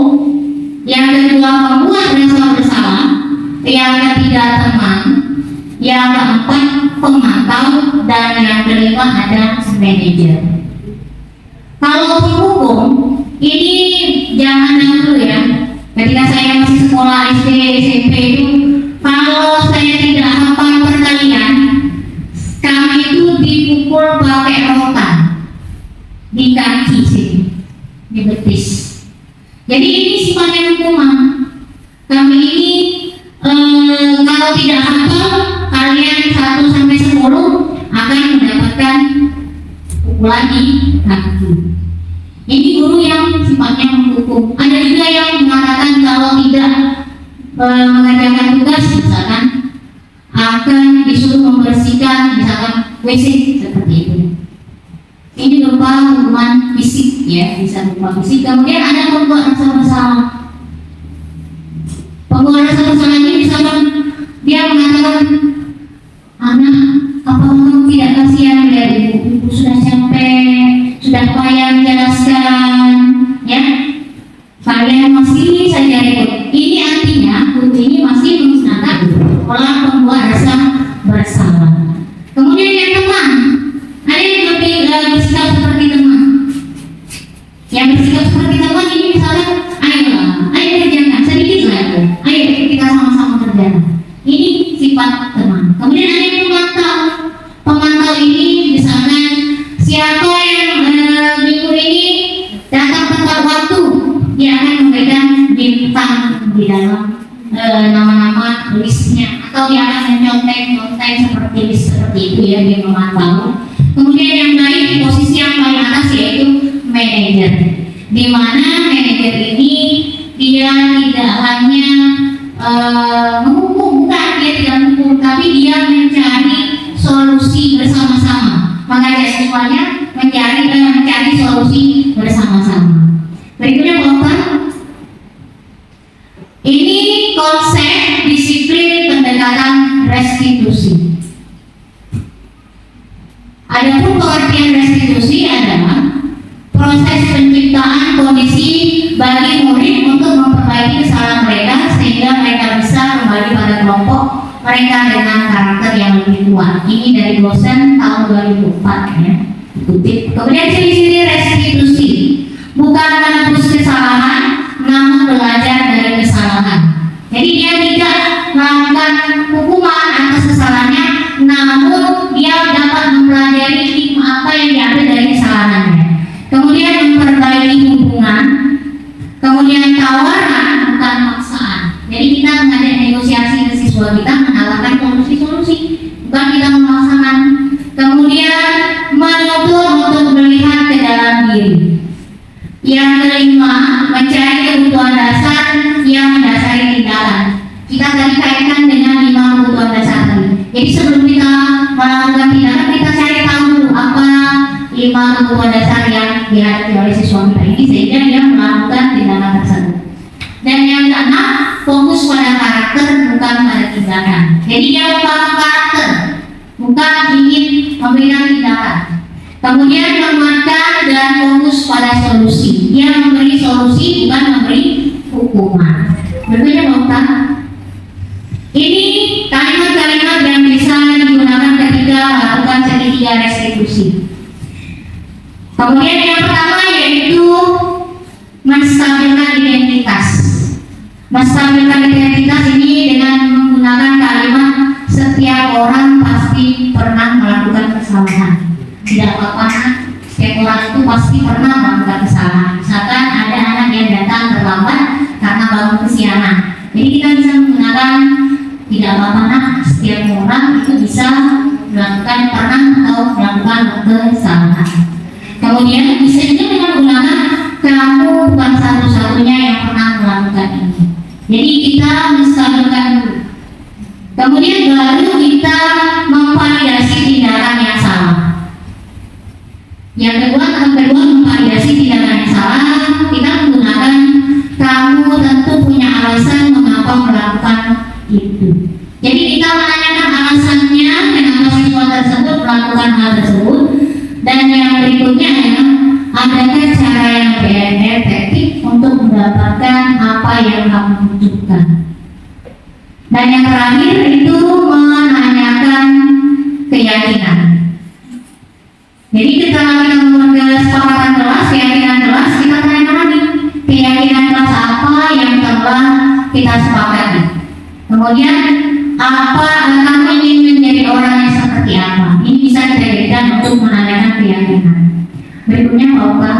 yang kedua membuat rasa bersalah, yang ketiga teman, yang keempat pemantau, dan yang kelima ada manajer. Kalau menghukum ini jangan dulu ya. Ketika saya masih sekolah SD, SMP itu, kalau saya tidak hafal perkalian, kami itu dipukul pakai rotan di kaki sini, di betis. Jadi ini sifatnya hukuman. Kami ini kalau tidak hafal, kalian 1 sampai 10 akan mendapatkan pukulan di kaki. Ini guru yang sifatnya menghukum. Ada juga yang mengatakan kalau tidak mengerjakan tugas, misalkan akan disuruh membersihkan misalkan WC seperti itu. Ini berupa hukuman fisik ya, bisa berupa fisik. Kemudian ada pembuat rasa bersalah. Pembuat rasa bersalah ini misalkan dia mengatakan, anak, apa kamu tidak kasihan lihat ibu sudah capek, sudah payah menjelaskan, ya? Kalian masih saja ikut. Ini artinya guru ini masih menggunakan pola pembuat rasa bersalah. Kemudian yang teman, ada yang lebih bersikap seperti teman. Yang bersikap seperti teman ini misalnya, ayo kerjakan sedikit saja. Ayo kita sama-sama kerjakan. Ini sifat teman. Kemudian ada yang pemantau. Pemantau ini misalnya siapa yang minggu ini datang tepat waktu, dia akan memberikan bintang di dalam nama-nama listnya, atau dia akan mencontek seperti list seperti itu ya, dia memantau. Kemudian yang lain, posisi yang paling atas yaitu manajer, di mana manajer ini dia tidak hanya menghukum, bukan, dia tidak menghukum, tapi dia mencari solusi bersama-sama, mengajak semuanya mencari solusi bersama-sama. Berikutnya Bapak, ini konsep disiplin pendekatan restitusi. Adapun pengertian restitusi adalah proses penciptaan kondisi bagi murid untuk memperbaiki kesalahan mereka sehingga mereka bisa kembali pada kelompok mereka dengan karakter yang lebih kuat. Ini dari dosen tahun 2004 ya, dikutip. Kemudian ciri-ciri restitusi, bukan menebus kesalahan, namun belajar dari kesalahan. Jadi dia tidak melakukan hukuman atas kesalahannya, namun dia dapat mempelajari hikmah apa yang diambil dari kesalahannya. Kemudian memperbaiki hubungan, kemudian tawaran bukan paksaan. Jadi kita mengajak negosiasi ke siswa kita, menawarkan solusi-solusi, bukan kita memaksakan. Kemudian menuntut untuk melihat ke dalam diri. Yang kelima, mencari kebutuhan dasar yang mendasari tindakan. Kita tadi kaitkan dengan 5 kebutuhan dasar tadi. Jadi sebelum kita melakukan tindakan, kita cari tahu dulu apa 5 kebutuhan dasar yang dihadapi oleh siswa kita ini sehingga dia melakukan tindakan tersebut. Dan yang keenam, fokus pada karakter bukan pada tindakan. Jadi dia membangun karakter, bukan ingin memberikan tindakan. Kemudian menguatkan dan fokus pada solusi. Dia memberi solusi bukan memberi hukuman. Berikutnya Bapak, ini kalimat-kalimat yang bisa digunakan ketika melakukan segitiga restitusi. Kemudian yang pertama yaitu menstabilkan identitas. Menstabilkan identitas ini dengan menggunakan kalimat setiap orang pasti pernah melakukan kesalahan. Tidak apa-apa, setiap orang itu pasti pernah melakukan kesalahan. Misalkan ada anak yang datang terlambat karena bangun kesiangan. Jadi kita bisa menggunakan tidak apa-apa nak, setiap orang itu bisa melakukan pernah atau melakukan kesalahan. Kemudian bisa juga dengan menggunakan kamu bukan satu-satunya yang pernah melakukan ini. Jadi kita menstabilkan dulu. Kemudian baru kita memvalidasi tindakan yang salah. Yang kedua memvalidasi tindakan yang salah, kita menggunakan kamu tentu punya alasan mengapa melakukan itu. Jadi kita menanyakan alasannya kenapa siswa tersebut melakukan hal tersebut. Dan yang berikutnya adalah adakah cara dan efektif untuk mendapatkan apa yang kamu butuhkan. Dan yang terakhir itu menanyakan keyakinan. Jadi ketika kita membuat kesepakatan kelas, keyakinan kelas, kita tanya lagi keyakinan kelas apa yang telah kita sepakati. Kemudian apa kamu ingin menjadi orang yang seperti apa? Ini bisa kita jadikan untuk menanyakan keyakinan. Berikutnya Pak Uka.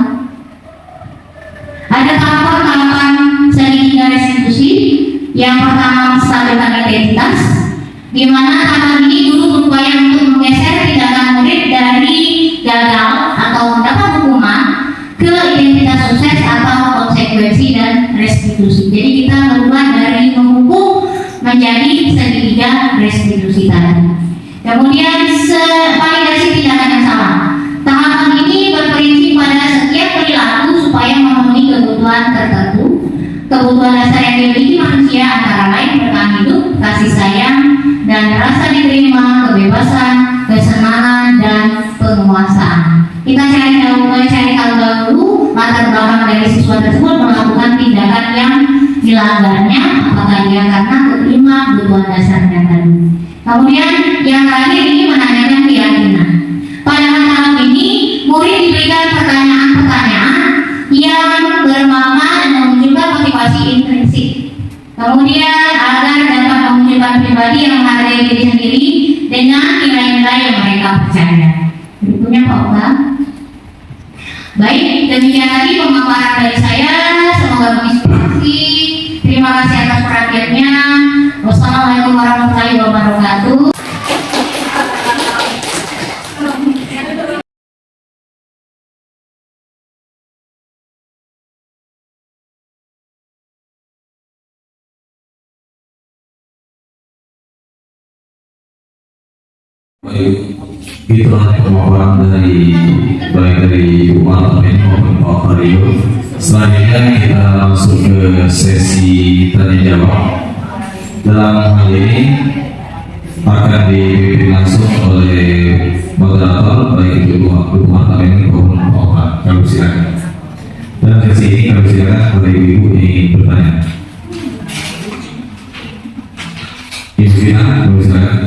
Ada tahapan-tahapan segitiga restitusi. Yang pertama menstabilkan identitas, di mana tahapan ini guru berupaya untuk menggeser tindakan murid dari gagal atau mendapat hukuman ke identitas sukses atau konsekuensi dan restitusi. Jadi kita berubah dari menghukum menjadi segitiga restitusi tadi. Kemudian validasi tindakan yang salah. Tahapan ini berprinsip pada setiap perilaku supaya memenuhi kebutuhan tertentu. Kebutuhan dasar yang dimiliki manusia antara lain bertahan hidup, kasih sayang, dan rasa diterima, kebebasan, kesenangan, dan penguasaan. Kita cari tahu dahulu latar belakang dari siswa tersebut melakukan tindakan yang dilanggarnya, apakah dia karena keterima kebutuhan dasarnya tadi. Kemudian yang terakhir ini menanyakan keyakinan. Pada tahap ini murid diberikan pertanyaan-pertanyaan yang bermakna dan memunculkan motivasi intrinsik. Kemudian agar dapat memunculkan pribadi yang menghargai diri sendiri dengan nilai-nilai yang mereka percaya. Berikutnya Pak Uka. Baik, demikian tadi pemaparan dari saya. Semoga menginspirasi. Terima kasih atas perhatiannya. Wassalamualaikum warahmatullahi wabarakatuh. Baik, itulah pemaparan dari baik dari Ibu Martamin maupun Pak Fario. Selanjutnya kita masuk ke sesi tanya jawab. Dalam hal ini akan dipimpin langsung oleh moderator baik itu Ibu Martamin maupun Pak Fario. Kami silakan. Dalam sesi ini kami silakan kepada ibu ingin bertanya. Ibu Dina, kami silakan.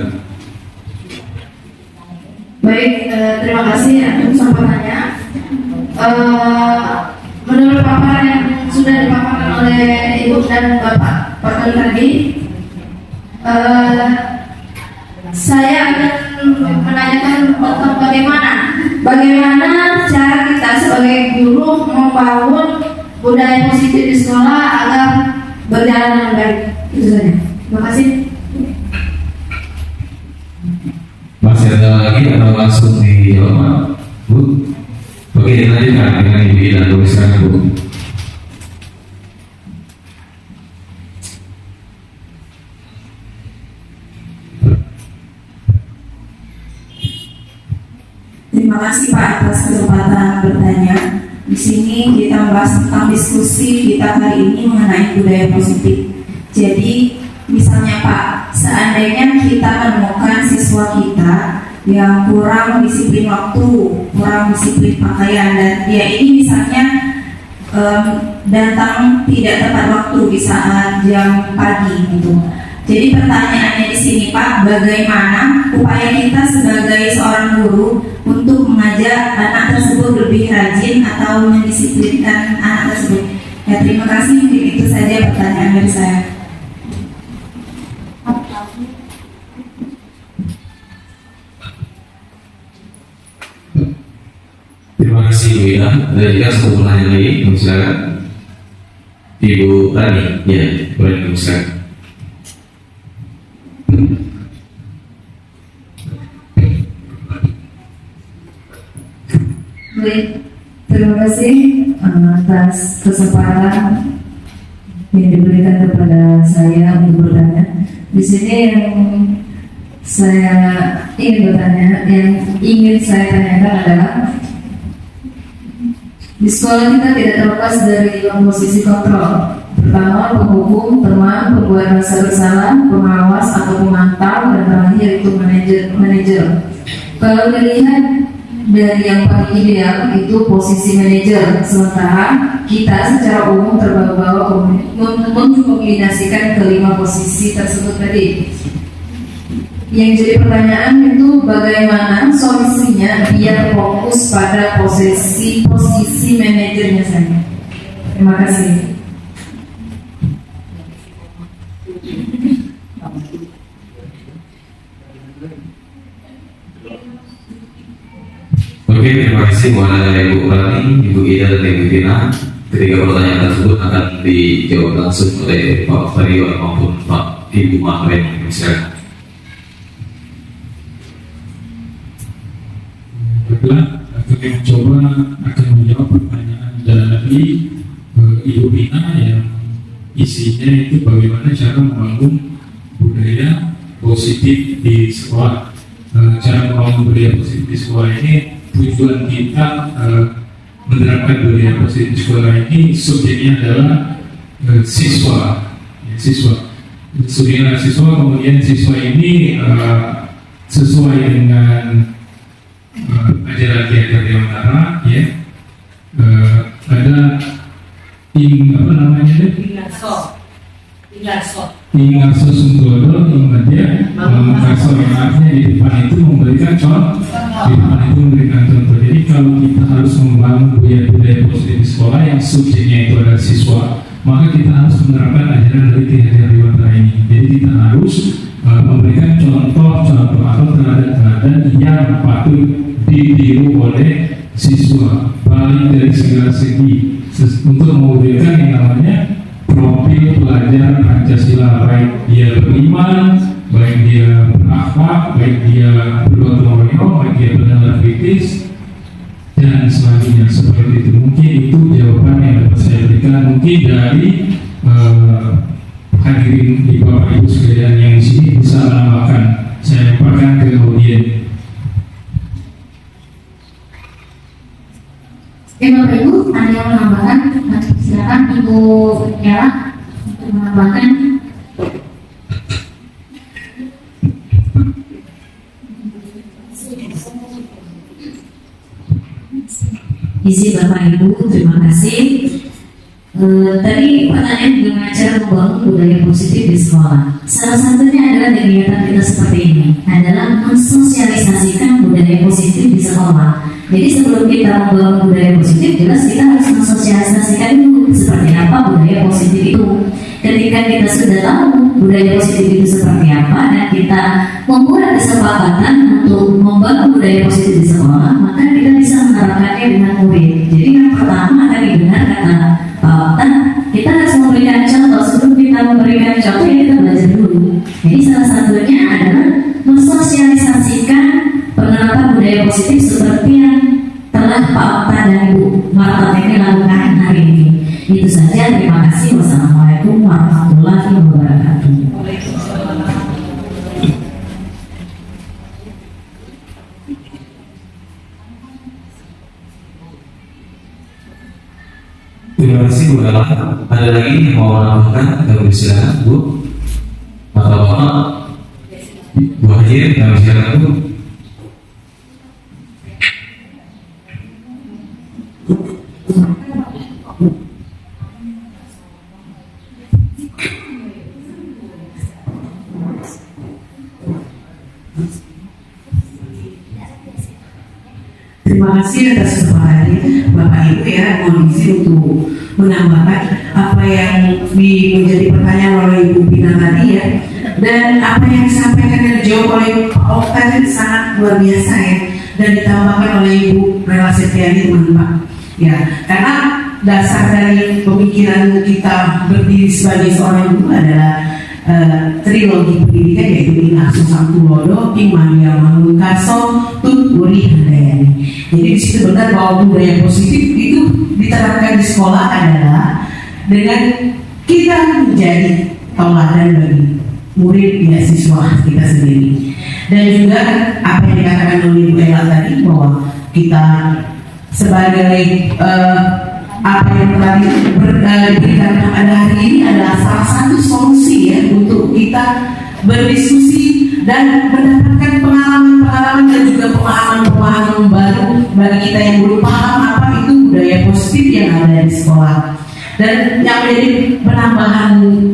Baik, terima kasih atas kesempatannya. Menurut paparan yang sudah dipaparkan oleh Ibu dan Bapak pada tadi, saya akan menanyakan tentang bagaimana cara kita sebagai guru membangun budaya positif di sekolah agar berjalan dengan baik. Itu saja. Terima kasih. Masih ada lagi atau langsung dijawab, Bu? Oke, dilanjutkan dengan Ibu Ida, tuliskan Bu. Terima kasih Pak atas kesempatan bertanya. Di sini kita membahas tentang diskusi kita hari ini mengenai budaya positif. Jadi misalnya Pak, seandainya kita menemukan siswa kita yang kurang disiplin waktu, kurang disiplin pakaian, dan dia ini misalnya datang tidak tepat waktu di saat jam pagi gitu. Jadi pertanyaannya di sini Pak, bagaimana upaya kita sebagai seorang guru untuk mengajak anak tersebut lebih rajin atau mendisiplinkan anak tersebut? Ya, terima kasih. Mungkin itu saja pertanyaan dari saya. Terima kasih Ibu Ida. Ada juga satu pertanyaan lagi, silakan. Ibu Rani, ya, boleh silakan. Baik, terima kasih atas kesempatan yang diberikan kepada saya untuk bertanya. Di sini yang saya ingin bertanya, yang ingin saya tanyakan adalah di sekolah kita tidak terlepas dari posisi kontrol. Pertama, penghukum, teman, pembuat rasa bersalah, pengawas atau pemantau, dan terakhir itu manajer. Kalau dilihat dari yang paling ideal itu posisi manajer, sementara kita secara umum terbawa-bawa mengkombinasikan kelima posisi tersebut tadi. Yang jadi pertanyaan itu bagaimana solusinya biar fokus pada posisi manajernya saja. Terima kasih. Oke, terima kasih kepada Ibu Rani, Ibu Ida, dan Ibu Tina. Ketiga pertanyaan tersebut akan dijawab langsung oleh Pak Fario maupun Pak Ibu Mahren. Silakan. Baiklah, kami mencoba akan menjawab pertanyaan dari Ibu Tina yang isinya itu bagaimana cara membangun budaya positif di sekolah. Cara membangun budaya positif di sekolah ini, tujuan kita menerapkan budaya positif di sekolah ini subjeknya adalah siswa. Subjeknya siswa, kemudian siswa ini sesuai dengan ajaran Ki Dewantara, ya, ada Ingarso Sunggodo Ingadia Ingarso, yang artinya di depan itu memberikan contoh. Jadi kalau kita harus membangun budaya positif di sekolah yang subjeknya itu adalah siswa, maka kita harus menerapkan ajaran dari Ki Dewantara ini. Jadi kita harus memberikan contoh atau teladan yang patut ditiru oleh siswa, baik dari segala segi, untuk mewujudkan yang namanya profil pelajar Pancasila, baik dia beriman, baik dia berakhlak, baik dia bergotong royong, baik dia benar kritis, dan selanjutnya seperti itu. Mungkin itu jawaban yang dapat saya berikan. Mungkin dari hadirin di Bapak Ibu sekalian yang di sini bisa menambahkan. Saya lemparkan ke audien. Bapak Ibu, ada yang menambahkan? Silakan Ibu Ella untuk menambahkan. Izin Bapak Ibu, terima kasih. Tadi pertanyaan bagaimana cara membangun budaya positif di sekolah. Salah satunya adalah kegiatan kita seperti ini, adalah mensosialisasikan budaya positif di sekolah. Jadi sebelum kita membangun budaya positif, jelas kita harus mensosialisasikan dulu seperti apa budaya positif itu. Ketika kita sudah tahu budaya positif itu seperti apa dan kita membuat kesepakatan untuk membangun budaya positif di sekolah, maka kita bisa menerapkannya dengan murid. Jadi yang pertama tadi benar kata Pak Okta, kita harus memberikan contoh. Sebelum kita memberikan contoh, ya kita belajar dulu. Jadi salah satunya adalah mensosialisasikan penerapan budaya positif seperti yang telah Pak Okta dan Ibu Marta ini lakukan hari ini. Itu saja, terima kasih. Wassalamualaikum warahmatullahi wabarakatuh. Terima kasih Bu Ella. Ada lagi yang mau menambahkan? Kami silakan Bu. Atau Bapak Bu Haji, kami silakan Bu. Terima kasih atas kesempatannya Bapak Ibu, ya. Mohon izin untuk menambahkan apa yang menjadi pertanyaan oleh Ibu Pina tadi, ya. Dan apa yang disampaikan dan dijawab oleh Pak Okta itu sangat luar biasa, ya. Dan ditambahkan oleh Ibu Rela Septiani, teman-teman. Ya, karena dasar dari pemikiran kita berdiri sebagai seorang guru adalah trilogi pendidikan, yaitu Ingarso Sangtulodo, Immanuel Mangunkarso, Tut Wuri Handayani. Jadi di situ benar bahwa budaya positif itu diterapkan di sekolah adalah dengan kita menjadi tauladan bagi murid dan siswa kita sendiri. Dan juga apa yang dikatakan oleh Ibu Ella tadi, bahwa kita sebagai apa yang telah diberikan pada hari ini adalah salah satu solusi, ya, untuk kita berdiskusi dan mendapatkan pengalaman pengalaman dan juga pemahaman-pemahaman baru bagi kita yang belum paham apa itu budaya positif yang ada di sekolah. Dan yang menjadi penambahan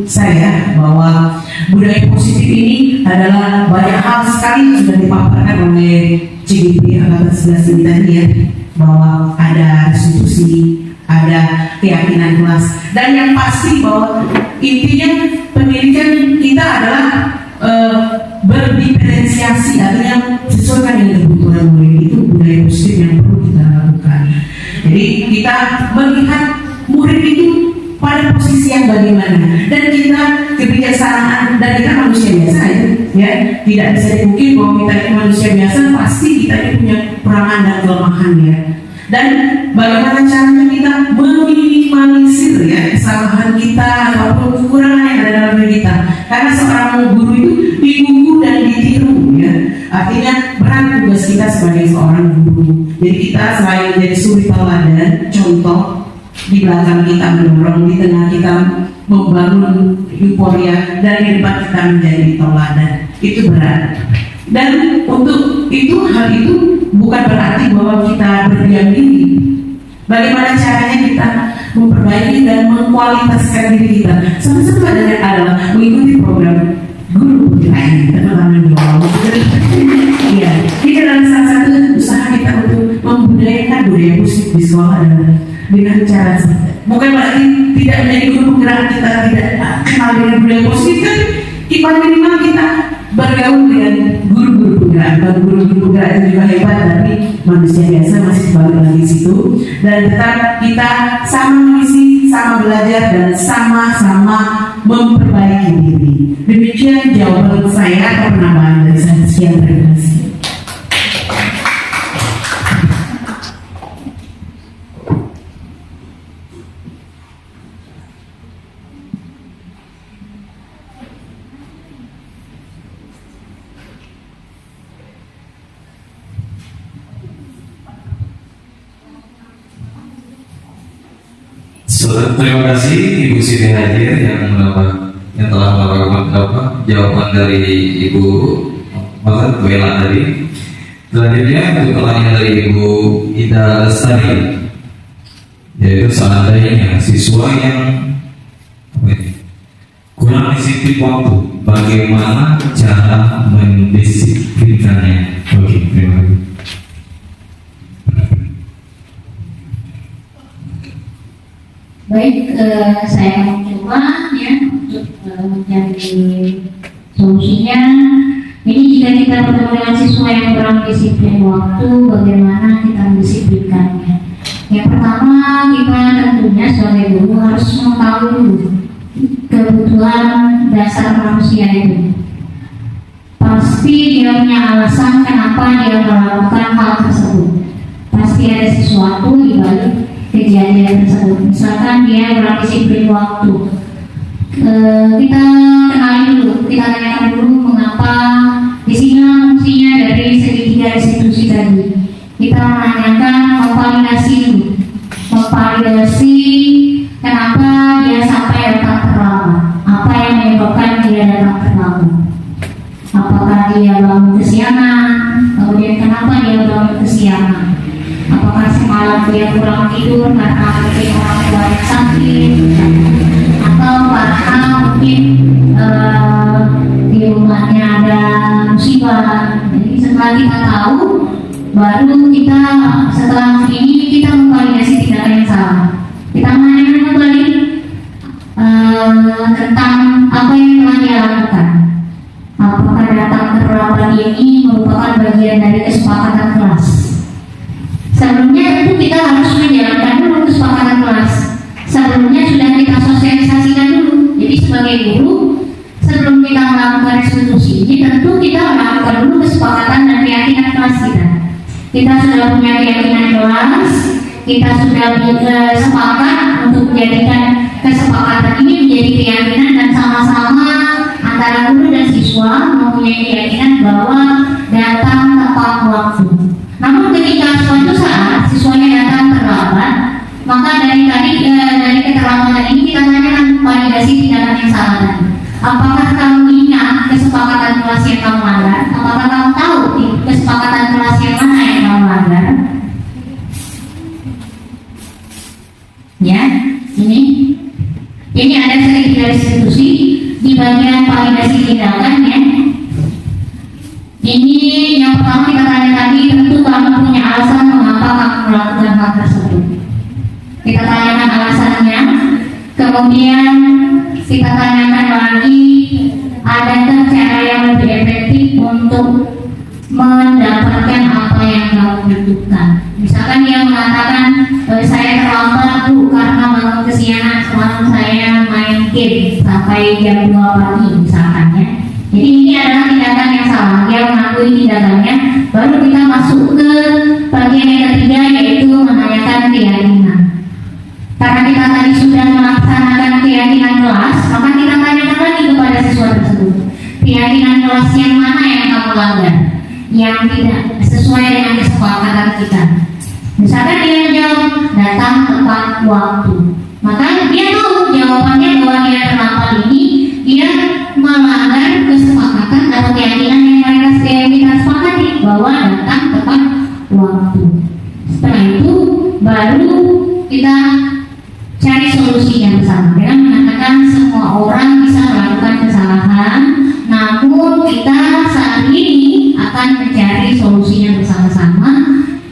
saya bahwa budaya positif ini adalah banyak hal sekali yang sudah dipaparkan oleh CGP angkatan 11 ini tadi ya, bahwa ada restitusi, ada keyakinan kelas, dan yang pasti bahwa intinya pendidikan kita adalah berdiferensiasi, artinya sesuaikan dengan kebutuhan murid. Itu budaya positif yang perlu kita lakukan. Jadi kita melihat murid itu pada posisi yang bagaimana, dan kita kebijaksanaan, dan kita manusia biasa ya, tidak bisa dipungkiri bahwa kita ini manusia biasa, pasti kita ini punya kekurangan dan kelemahan ya. Dan bagaimana caranya kita meminimalisir ya kesalahan kita ataupun kekurangan yang ada dalam diri kita, karena seorang guru itu digugu dan ditiru ya. Artinya peran tugas kita sebagai seorang guru. Jadi kita selain menjadi suri teladan, contoh di belakang kita mendorong, di tengah kita membangun euforia, dan di depan kita menjadi teladan. Itu berat. Dan untuk itu, hal itu bukan berarti bahwa kita berdiam diri. Bagaimana caranya kita memperbaiki dan mengkualitaskan diri kita? Salah satu adalah mengikuti program guru putri teman-teman. Ya, ini adalah salah satu usaha kita untuk membudayakan budaya positif di sekolah adalah dengan cara bukan berarti tidak menjadi guru penggerak, kita tidak kenal dengan budaya positif, kan kita minimal kita bergaul dengan guru-guru penggerak. Guru-guru penggerak itu juga hebat, tapi manusia biasa masih balik lagi di situ, dan tetap kita sama mengisi, sama belajar, dan sama-sama memperbaiki diri. Demikian jawaban saya atau penambahan dari saya. Sekian, terima kasih. Terima kasih Ibu Siti Hadir yang telah melakukan jawaban dari Ibu Bella tadi. Selanjutnya untuk pertanyaan dari Ibu Ida Lestari, yaitu seandainya siswa yang kurang disiplin waktu, bagaimana cara mendisiplinkannya? Oke, terima kasih. Baik, saya mencoba ya untuk mencari solusinya. Ini jika kita bertemu dengan siswa yang kurang disiplin waktu, bagaimana kita mendisiplinkannya? Yang pertama, kita tentunya sebagai guru harus mengetahui dulu kebutuhan dasar manusia itu. Pasti dia punya alasan kenapa dia melakukan hal tersebut. Pasti ada sesuatu di balik kejadian tersebut. Misalkan dia kurang disiplin waktu, kita kenali dulu, kita tanyakan dulu mengapa. Di sini fungsinya dari segitiga restitusi tadi. Kita menanyakan, memvalidasi kenapa dia sampai datang terlambat, apa yang menyebabkan dia datang terlambat. Apakah dia bangun kesiangan, kemudian kenapa dia bangun kesiangan? Apakah semalam dia kurang tidur karena mungkin orang tua yang sakit, atau karena mungkin di rumahnya ada musibah. Jadi setelah kita tahu, baru kita setelah ini kita memvalidasi tindakan yang salah. Kita menanyakan kembali tentang apa yang telah dia lakukan. Apakah datang terlambat ini merupakan bagian dari kesepakatan kelas? Sebelumnya itu kita harus menjalankan dulu kesepakatan kelas. Sebelumnya sudah kita sosialisasikan dulu. Jadi sebagai guru, sebelum kita melakukan restitusi ini, tentu kita melakukan dulu kesepakatan dan keyakinan kelas kita. Kita sudah punya keyakinan kelas, kita sudah sepakat untuk menjadikan kesepakatan ini menjadi keyakinan, dan sama-sama antara guru dan siswa mempunyai keyakinan bahwa datang tepat waktu. Namun ketika suatu saat siswanya datang terlambat, maka dari keterlambatan ini kita tanyakan validasi tindakan yang salah tadi. Apakah kamu ingat kesepakatan kelas yang kamu langgar? Apakah kamu tahu kesepakatan kelas yang mana yang kamu langgar? Ya, ini ada sedikit restitusi di bagian validasi tindakan ya. Ini yang pertama kita tanya tadi, tentu kamu punya alasan mengapa kamu melakukan hal tersebut. Kita tanyakan alasannya, kemudian kita tanyakan lagi, adakah cara yang lebih efektif untuk mendapatkan apa yang kamu butuhkan. Misalkan dia mengatakan, saya terlambat Bu karena bangun kesiangan, semalam saya main game sampai jam 2 pagi misalkan ya. Jadi ini adalah tindakan yang salah, dia mengakui tindakannya. Baru kita masuk ke bagian yang ketiga, yaitu menanyakan keyakinan. Karena kita tadi sudah melaksanakan keyakinan kelas, maka kita tanyakan lagi kepada siswa tersebut, keyakinan kelas yang mana yang kamu langgar, yang tidak sesuai dengan kesepakatan kita. Misalkan dia jawab datang tepat waktu, maka dia tahu jawabannya bahwa dia terlambat ini dia melanggar kesepakatan atau keyakinan yang kita sepakati bahwa datang tepat waktu. Setelah itu baru kita cari solusinya bersama dengan mengatakan semua orang bisa melakukan kesalahan, namun kita saat ini akan mencari solusinya bersama-sama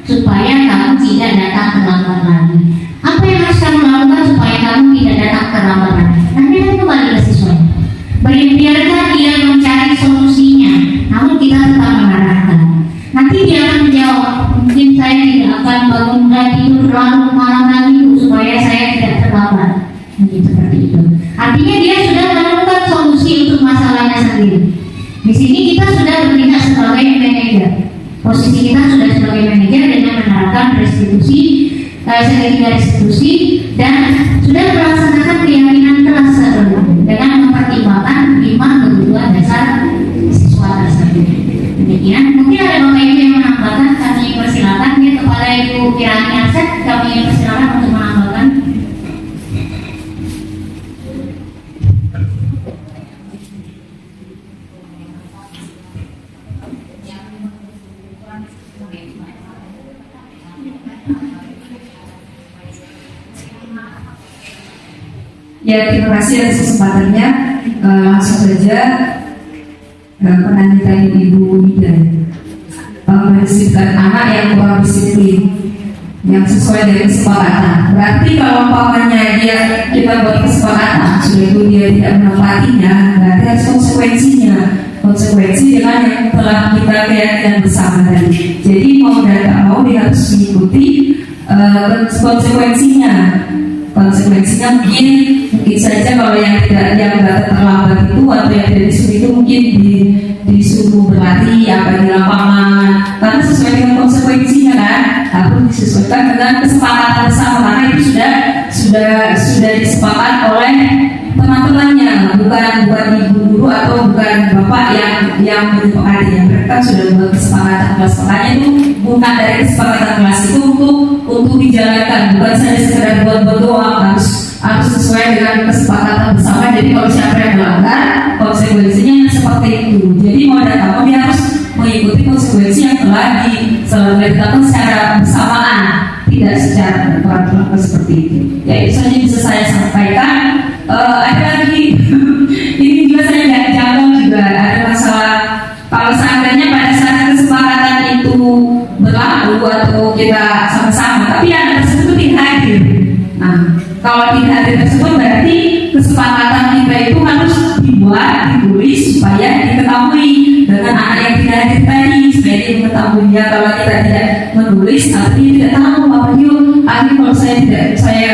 supaya kamu tidak datang terlambat lagi. Apa yang harus kamu lakukan supaya kamu tidak datang terlambat lagi? Nanti kita kembali ke siswa. Biarkan dia mencari solusinya, namun kita tetap mengarahkan. Nanti dia akan menjawab, mungkin saya tidak akan bangun lagi terlalu malam lagi supaya saya tidak terlambat. Mungkin seperti itu. Artinya dia sudah menemukan solusi untuk masalahnya sendiri. Di sini kita sudah bertindak sebagai manajer. Posisi kita sudah sebagai manajer dengan menerapkan restitusi, segitiga restitusi, dan sudah melaksanakan keyakinan kelas sebelumnya dengan mempertimbangkan 5 kebutuhan dasar siswa tersebut. Demikian, mungkin ada bapak ibu yang menambahkan, kami persilakan ya kepada Ibu Kirani Aset, kami persilakan untuk menambahkan. Ya, terima kasih atas kesempatannya. Langsung saja penanyakan Ibu Nida. Mendisiplinkan anak yang kurang disiplin, yang sesuai dengan kesepakatan. Berarti kalau umpamanya kita buat kesepakatan, sudah itu dia tidak menepatinya, berarti harus konsekuensinya. Konsekuensi dengan yang telah kita keyakinan bersama tadi. Jadi mau dan tak mau dia harus mengikuti konsekuensinya. Konsekuensinya mungkin saja kalau yang tidak terlambat itu atau yang tidak disuruh itu mungkin disuruh berlatih apa di lapangan, karena sesuai dengan konsekuensinya kan, harus disesuaikan dengan kesepakatan bersama, karena itu sudah disepakati oleh teman-temannya, bukan ibu guru atau bukan bapak yang menyepakati. Mereka sudah membuat kesepakatan kelas, makanya itu bukan dari kesepakatan kelas itu untuk dijalankan, bukan saja sekedar buat doang, harus sesuai dengan kesepakatan bersama. Jadi kalau siapa yang melanggar, konsekuensinya seperti itu. Jadi mau dan mau dia harus mengikuti konsekuensi yang telah ditetapkan secara bersamaan, tidak secara berperan seperti itu. Ya itu saja bisa saya sampaikan. Ada lagi ini juga saya nggak jangkau juga ada masalah kalau seandainya pada saat kesepakatan itu berlaku atau kita sama-sama, tapi anak tersebut tidak hadir. Nah, kalau tidak hadir tersebut berarti kesepakatan kita itu harus dibuat, ditulis supaya diketahui dengan anak yang tidak hadir tadi, supaya dia mengetahuinya. Kalau kita tidak menulis, artinya tidak tahu apa yuk. Akhirnya kalau saya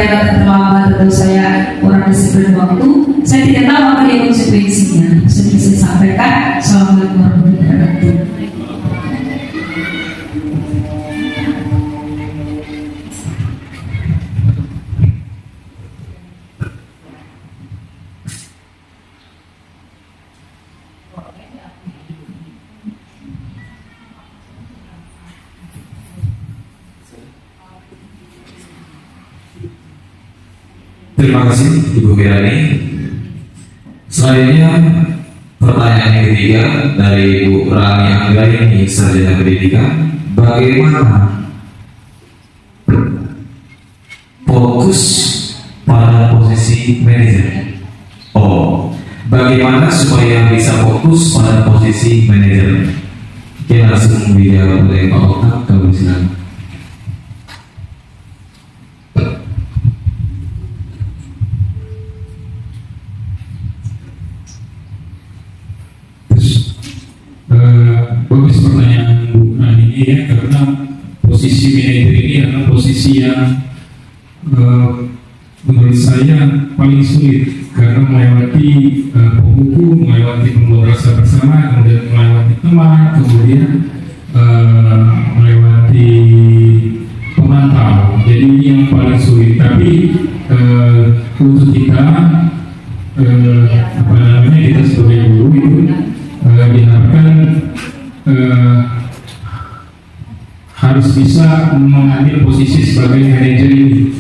datang terlambat atau saya kurang disiplin waktu, saya tidak tahu apa yang konsekuensinya. Sudah saya sampaikan. Assalamualaikum warahmatullahi wabarakatuh. Terima kasih Ibu Kirani. Selanjutnya Pertanyaan yang ketiga dari Bu Rani Anggaini, sarjana pendidikan. Bagaimana fokus pada posisi manajer? Bagaimana supaya bisa fokus pada posisi manajer? Oke, langsung dijawab oleh Pak Okta, kami silakan. Bagus pertanyaan Bu Rani ini ya, karena posisi manajer ini adalah posisi yang menurut saya paling sulit, karena melewati pembuku, melewati pembawa rasa bersama, kemudian melewati teman, kemudian melewati pemantau. Jadi ini yang paling sulit. Tapi untuk kita kita sebagai guru itu diharapkan harus bisa mengambil posisi sebagai manajer ini.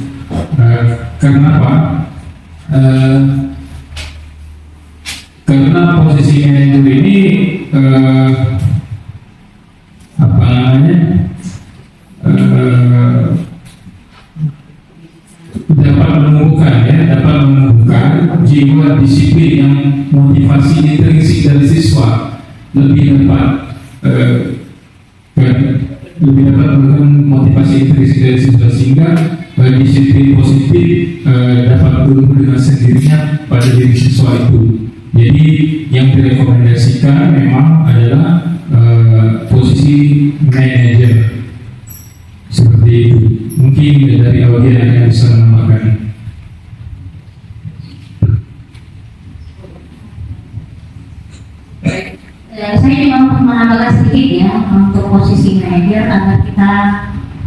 Karena apa? Karena posisi manajer ini dapat menumbuhkan jiwa disiplin yang motivasi intrinsik dari siswa lebih dapat menumbuhkan motivasi intrinsik dari siswa, sehingga disiplin positif dapat tumbuh dengan sendirinya pada diri siswa itu. Jadi yang direkomendasikan memang adalah posisi manajer seperti itu. Mungkin dari Audia yang bisa menambahkan. Saya cuma menambahkan sedikit ya untuk posisi manajer agar kita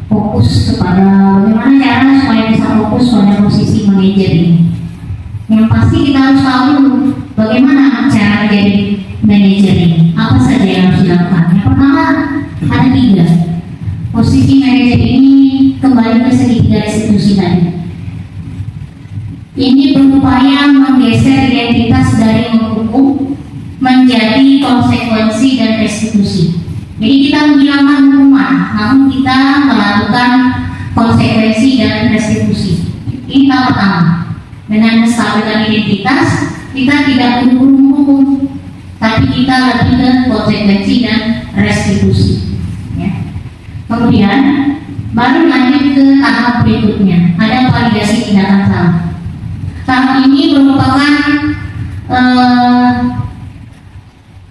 fokus kepada bagaimana cara supaya bisa fokus pada posisi manajer ini. Yang pasti kita harus tahu dulu bagaimana cara menjadi manajer ini. Apa saja yang harus dilakukan? Yang pertama ada 3. Posisi manajer ini kembali ke segitiga restitusi tadi. Ini berupaya menggeser identitas dari menghukum menjadi konsekuensi dan restitusi. Jadi kita menghilangkan hukuman, namun kita melakukan konsekuensi dan restitusi. Ini tahap pertama. Dengan menstabilkan identitas, kita tidak buru-buru menghukum, tapi kita lebih ke konsekuensi dan restitusi. Ya. Kemudian baru lanjut ke tahap berikutnya, ada validasi tindakan salah. Tahap ini merupakan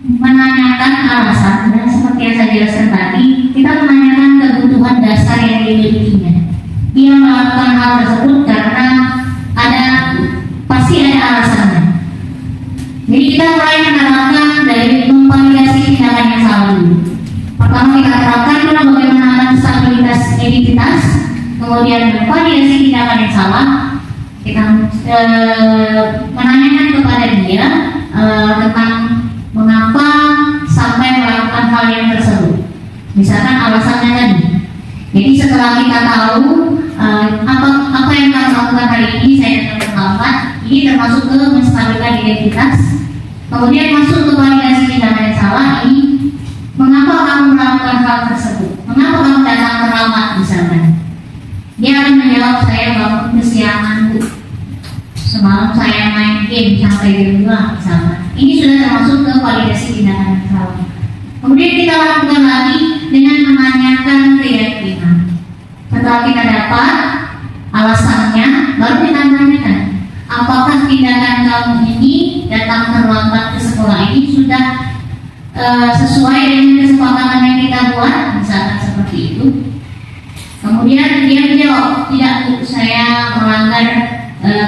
menanyakan alasan, dan seperti yang saya jelaskan tadi, kita menanyakan kebutuhan dasar yang dimilikinya. Dia melakukan hal tersebut karena pasti ada alasannya. Jadi kita mulai menerapkan dari memvalidasi tindakan yang salah dulu. Pertama kita terapkan dulu bagaimana stabilitas identitas, kemudian memvalidasi tindakan yang salah. Kita menanyakan kepada dia tentang mengapa sampai melakukan hal yang tersebut, misalkan alasannya tadi. Jadi setelah kita tahu apa yang kita lakukan hari ini, saya akan mengungkapkan ini termasuk ke menstabilkan identitas, kemudian masuk ke validasi tindakan yang salah. Ini mengapa kamu melakukan hal tersebut, mengapa kamu datang terlambat misalkan. Dia akan menjawab, saya bangun kesiangan Bu, semalam saya main game sampai jam 2 misalkan. Ini sudah termasuk ke validasi tindakan yang salah. Kemudian kita lakukan lagi dengan menanyakan keyakinan. Setelah kita dapat alasannya, baru kita tanyakan, apakah tindakan kamu ini datang terlambat ke sekolah ini sudah sesuai dengan kesepakatan yang kita buat, misalkan seperti itu. Kemudian dia menjawab, tidak Bu, saya melanggar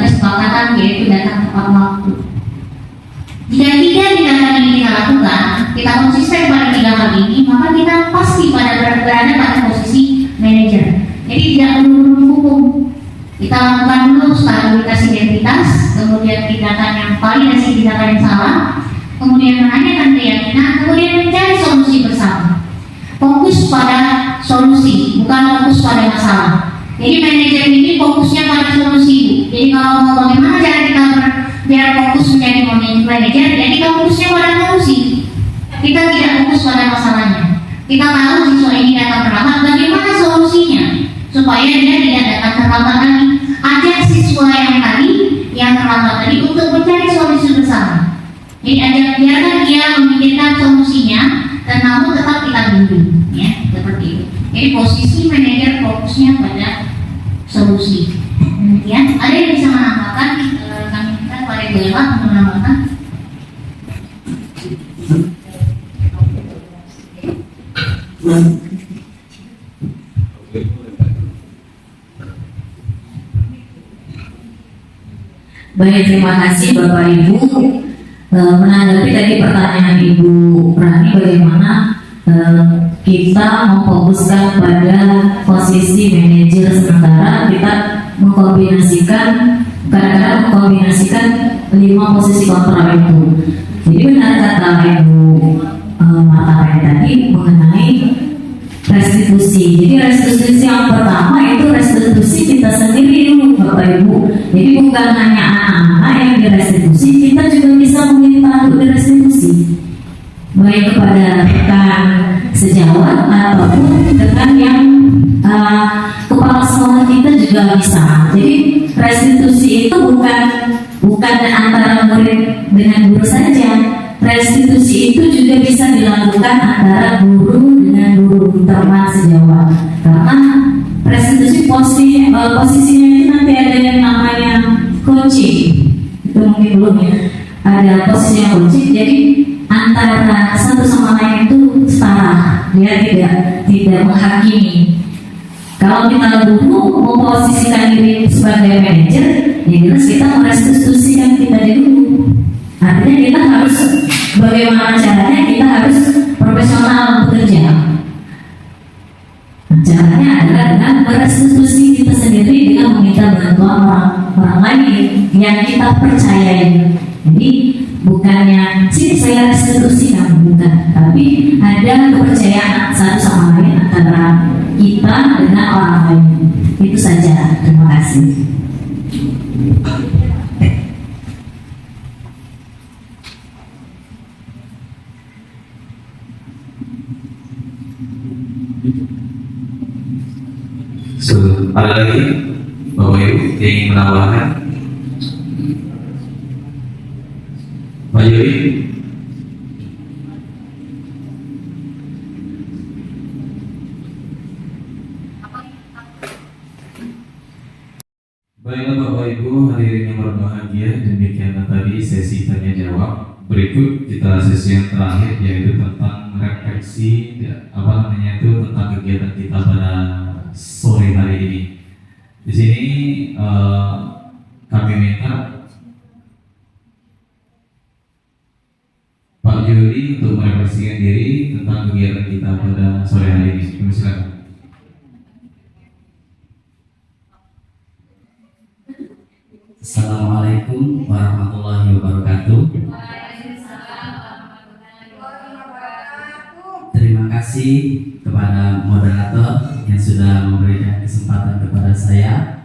kesepakatan yaitu datang tepat waktu. Jika 3 tindakan ini kita lakukan, kita konsisten pada 3 hal ini, maka kita pasti berada pada posisi manajer. Jadi tidak perlu menghukum. Kita lakukan dulu stabilitas identitas, kemudian tindakan yang validasi tindakan yang salah, kemudian menanyakan keyakinan, kemudian mencari solusi bersama. Fokus pada solusi, bukan fokus pada masalah. Jadi manajer ini fokusnya pada solusi. Jadi kalau mau bagaimana cara kita biar fokus menjadi manajer, jadi fokusnya pada solusi. Kita tidak fokus pada masalahnya. Kita tahu siswa ini datang terlambat, bagaimana solusinya supaya dia tidak datang terlambat lagi. Ajak siswa yang terlambat tadi untuk mencari solusi bersama. Jadi biarkan dia memikirkan solusinya, dan namun tetap kita bimbing, ya seperti itu. Jadi posisi manajer fokusnya pada solusi. Demikian. Ada yang bisa menambahkan? Kami minta pada Ibu Ella untuk menambahkan. Baik, terima kasih Bapak Ibu. Menanggapi tadi pertanyaan Ibu Rani, bagaimana kita memfokuskan pada posisi manajer sementara kita kadang-kadang mengkombinasikan 5 posisi kontrol itu. Jadi benar kata Ibu Marta tadi mengenai restitusi. Jadi restitusi yang pertama itu restitusi kita sendiri dulu Bapak Ibu. Jadi bukan hanya anak-anak yang direstitusi, kita juga bisa meminta untuk direstitusi, baik kepada rekan sejawat ataupun dengan yang kepala sekolah kita juga bisa. Jadi restitusi itu bukan antara murid dengan guru saja. Restitusi itu juga bisa dilakukan antara guru dengan guru, teman sejawat. Karena restitusi posisinya itu nanti ada yang namanya coaching. Itu mungkin belum ya. Ada posisinya coaching. Jadi antara satu sama lain itu setara. Dia tidak menghakimi. Kalau kita dulu memposisikan diri sebagai manajer, ya jelas kita merestitusikan kita dulu. Artinya kita harus, bagaimana caranya kita harus profesional bekerja. Caranya adalah dengan merestitusi kita sendiri dengan meminta bantuan orang lain yang kita percayai. Jadi bukannya sini saya restitusikan, bukan, tapi ada kepercayaan satu sama lain antara kita dengan orang lain. Itu saja. Terima kasih. Ada lagi Bapak Ibu yang ingin menambahkan? Pak Yuri? Baiklah Bapak Ibu, hadirin yang berbahagia, demikianlah tadi sesi tanya jawab. Berikut kita sesi yang terakhir, yaitu tentang refleksi tentang kegiatan kita pada sore hari ini. Di sini kami minta Pak Yuri untuk merefleksikan diri tentang kegiatan kita pada sore hari ini. Kami silakan. Assalamualaikum warahmatullahi wabarakatuh. Terima kasih kepada moderator yang sudah memberikan kesempatan kepada saya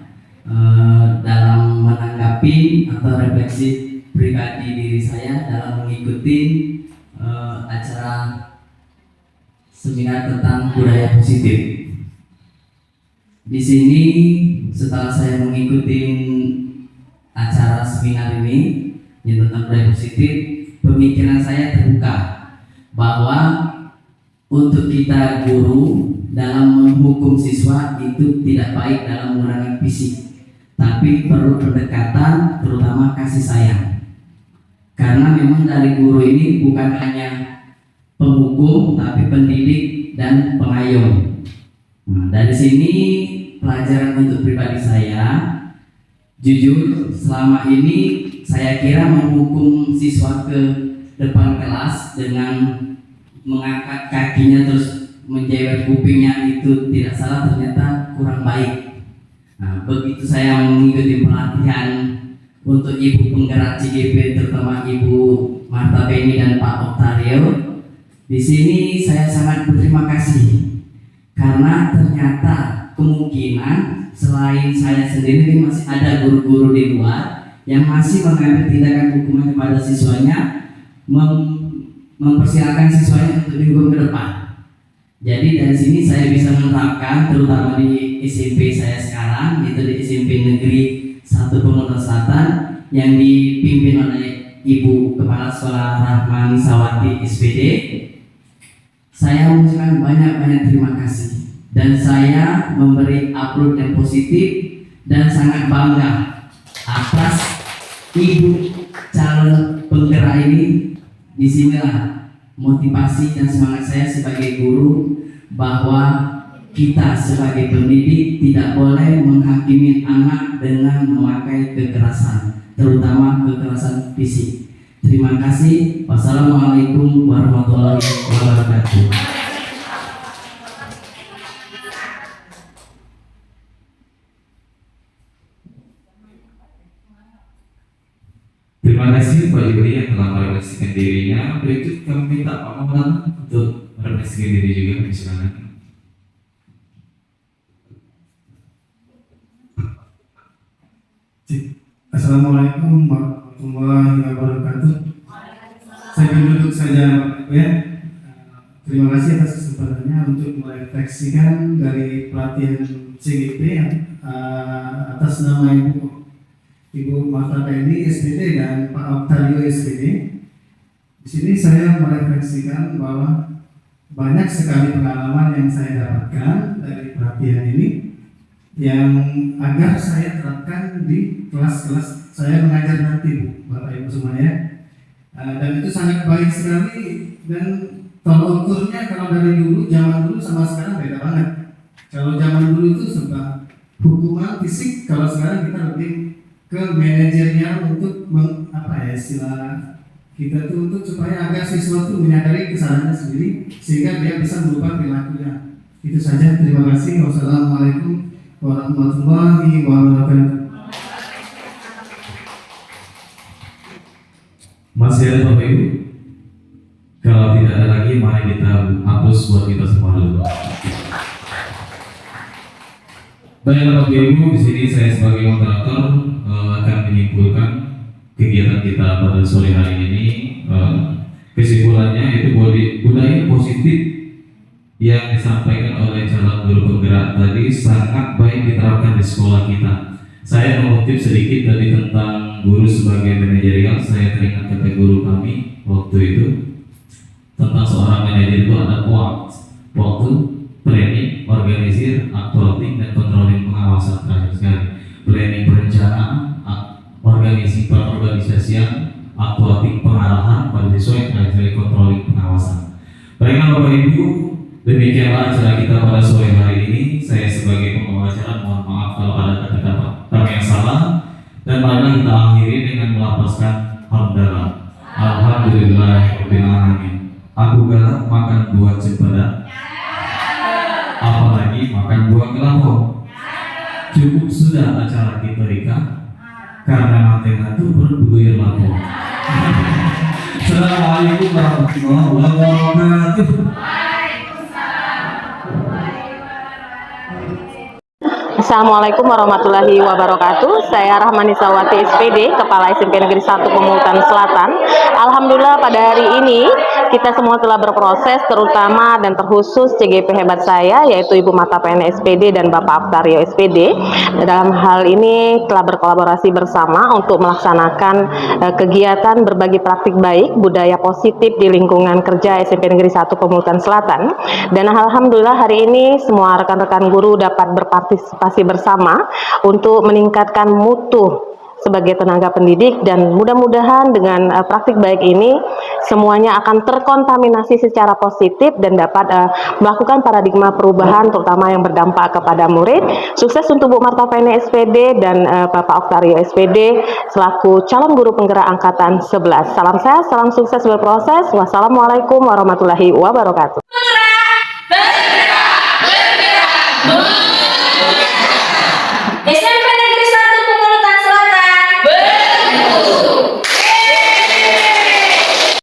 dalam menanggapi atau refleksi pribadi diri saya dalam mengikuti acara seminar tentang budaya positif. Di sini setelah saya mengikuti acara seminar ini yang tentang budaya positif, pemikiran saya terbuka bahwa untuk kita guru dalam menghukum siswa itu tidak baik dalam menggunakan fisik, tapi perlu pendekatan terutama kasih sayang. Karena memang dari guru ini bukan hanya penghukum tapi pendidik dan pengayom. Dari sini pelajaran untuk pribadi saya, jujur selama ini saya kira menghukum siswa ke depan kelas dengan mengangkat kakinya terus menjewer kupingnya itu tidak salah, ternyata kurang baik. Begitu saya mengikuti pelatihan untuk ibu penggerak CGP, terutama Ibu Marta Beni dan Pak Oktario, di sini saya sangat berterima kasih karena ternyata kemungkinan selain saya sendiri masih ada guru-guru di luar yang masih mengambil tindakan hukuman kepada siswanya, mempersiapkan siswanya untuk lingkungan ke depan. Jadi dari sini saya bisa menerapkan, terutama di SMP saya sekarang, yaitu di SMP Negeri 1 Pemuda Selatan yang dipimpin oleh Ibu Kepala Sekolah Rahmani Sawati SPD. Saya mengucapkan banyak-banyak terima kasih dan saya memberi upload yang positif dan sangat bangga atas Ibu calon penggerak ini. Disinilah motivasi dan semangat saya sebagai guru, bahwa kita sebagai pendidik tidak boleh menghakimi anak dengan memakai kekerasan, terutama kekerasan fisik. Terima kasih. Wassalamualaikum warahmatullahi wabarakatuh. Terima kasih Pak Yuri yang telah merefleksikan dirinya. Berikut kami minta Pak Maulana untuk merefleksikan diri juga. Silakan. Assalamualaikum warahmatullahi wabarakatuh. Saya duduk saja ya. Terima kasih atas kesempatannya untuk merefleksikan dari pelatihan CGP atas nama Ibu Marta Penny SPD dan Pak Octavio SPD. Di sini saya merefleksikan bahwa banyak sekali pengalaman yang saya dapatkan dari pelatihan ini yang agar saya terapkan di kelas-kelas saya mengajar nanti, Bu, Bapak Ibu semuanya. Dan itu sangat baik sekali, dan tolak ukurnya kalau dari dulu, zaman dulu sama sekarang beda banget. Kalau zaman dulu itu sebab hukuman fisik, kalau sekarang kita lebih ke manajernya untuk istilah kita tuh untuk supaya agar siswa tuh menyadari kesalahannya sendiri sehingga dia bisa merubah perilakunya. Itu saja, terima kasih. Wassalamualaikum warahmatullahi wabarakatuh. Masih ada Bapak Ibu? Kalau tidak ada lagi, mari kita hapus buat kita semua dulu. Baiklah Bapak Ibu, di sini saya sebagai moderator akan menyimpulkan kegiatan kita pada sore hari ini. Kesimpulannya itu budaya positif yang disampaikan oleh calon guru penggerak tadi sangat baik diterapkan di sekolah kita. Saya mengutip sedikit tadi tentang guru sebagai manajerial. Saya teringat kata guru kami waktu itu tentang seorang manajer itu ada waktu, planning, organisir, actuating, dan controlling, pengawasan. Terakhir sekali, planning perencanaan, organisasian, actuating pengarahan pada siswa, yang terakhir controlling, pengawasan. Baiklah Bapak Ibu, demikianlah acara kita pada sore hari ini. Saya sebagai pembawa acara mohon maaf kalau ada kata-kata kami yang salah, dan marilah kita akhiri dengan melapaskan hamdalah. Alhamdulillahirabbil alamin. Aku galak makan buah cempedak, apalagi makan buah kelapa. Cukup sudah acara kita Rika, karena matena itu berbuyur lapor. Assalamualaikum warahmatullahi wabarakatuh. Assalamualaikum warahmatullahi wabarakatuh. Saya Rahmani Sawati SPD, Kepala SMP Negeri 1 Pemungutan Selatan. Alhamdulillah pada hari ini kita semua telah berproses, terutama dan terkhusus CGP hebat saya, yaitu Ibu Marta Penny SPD dan Bapak Octavio SPD. Dalam hal ini telah berkolaborasi bersama untuk melaksanakan kegiatan berbagi praktik baik, budaya positif di lingkungan kerja SMP Negeri 1 Pemungutan Selatan. Dan alhamdulillah hari ini semua rekan-rekan guru dapat berpartisipasi bersama untuk meningkatkan mutu sebagai tenaga pendidik, dan mudah-mudahan dengan praktik baik ini semuanya akan terkontaminasi secara positif dan dapat melakukan paradigma perubahan terutama yang berdampak kepada murid. Sukses untuk Bu Marta Penny SPD dan Bapak Octavio SPD selaku calon guru penggerak angkatan 11. Salam sehat, salam sukses berproses. Wassalamualaikum warahmatullahi wabarakatuh.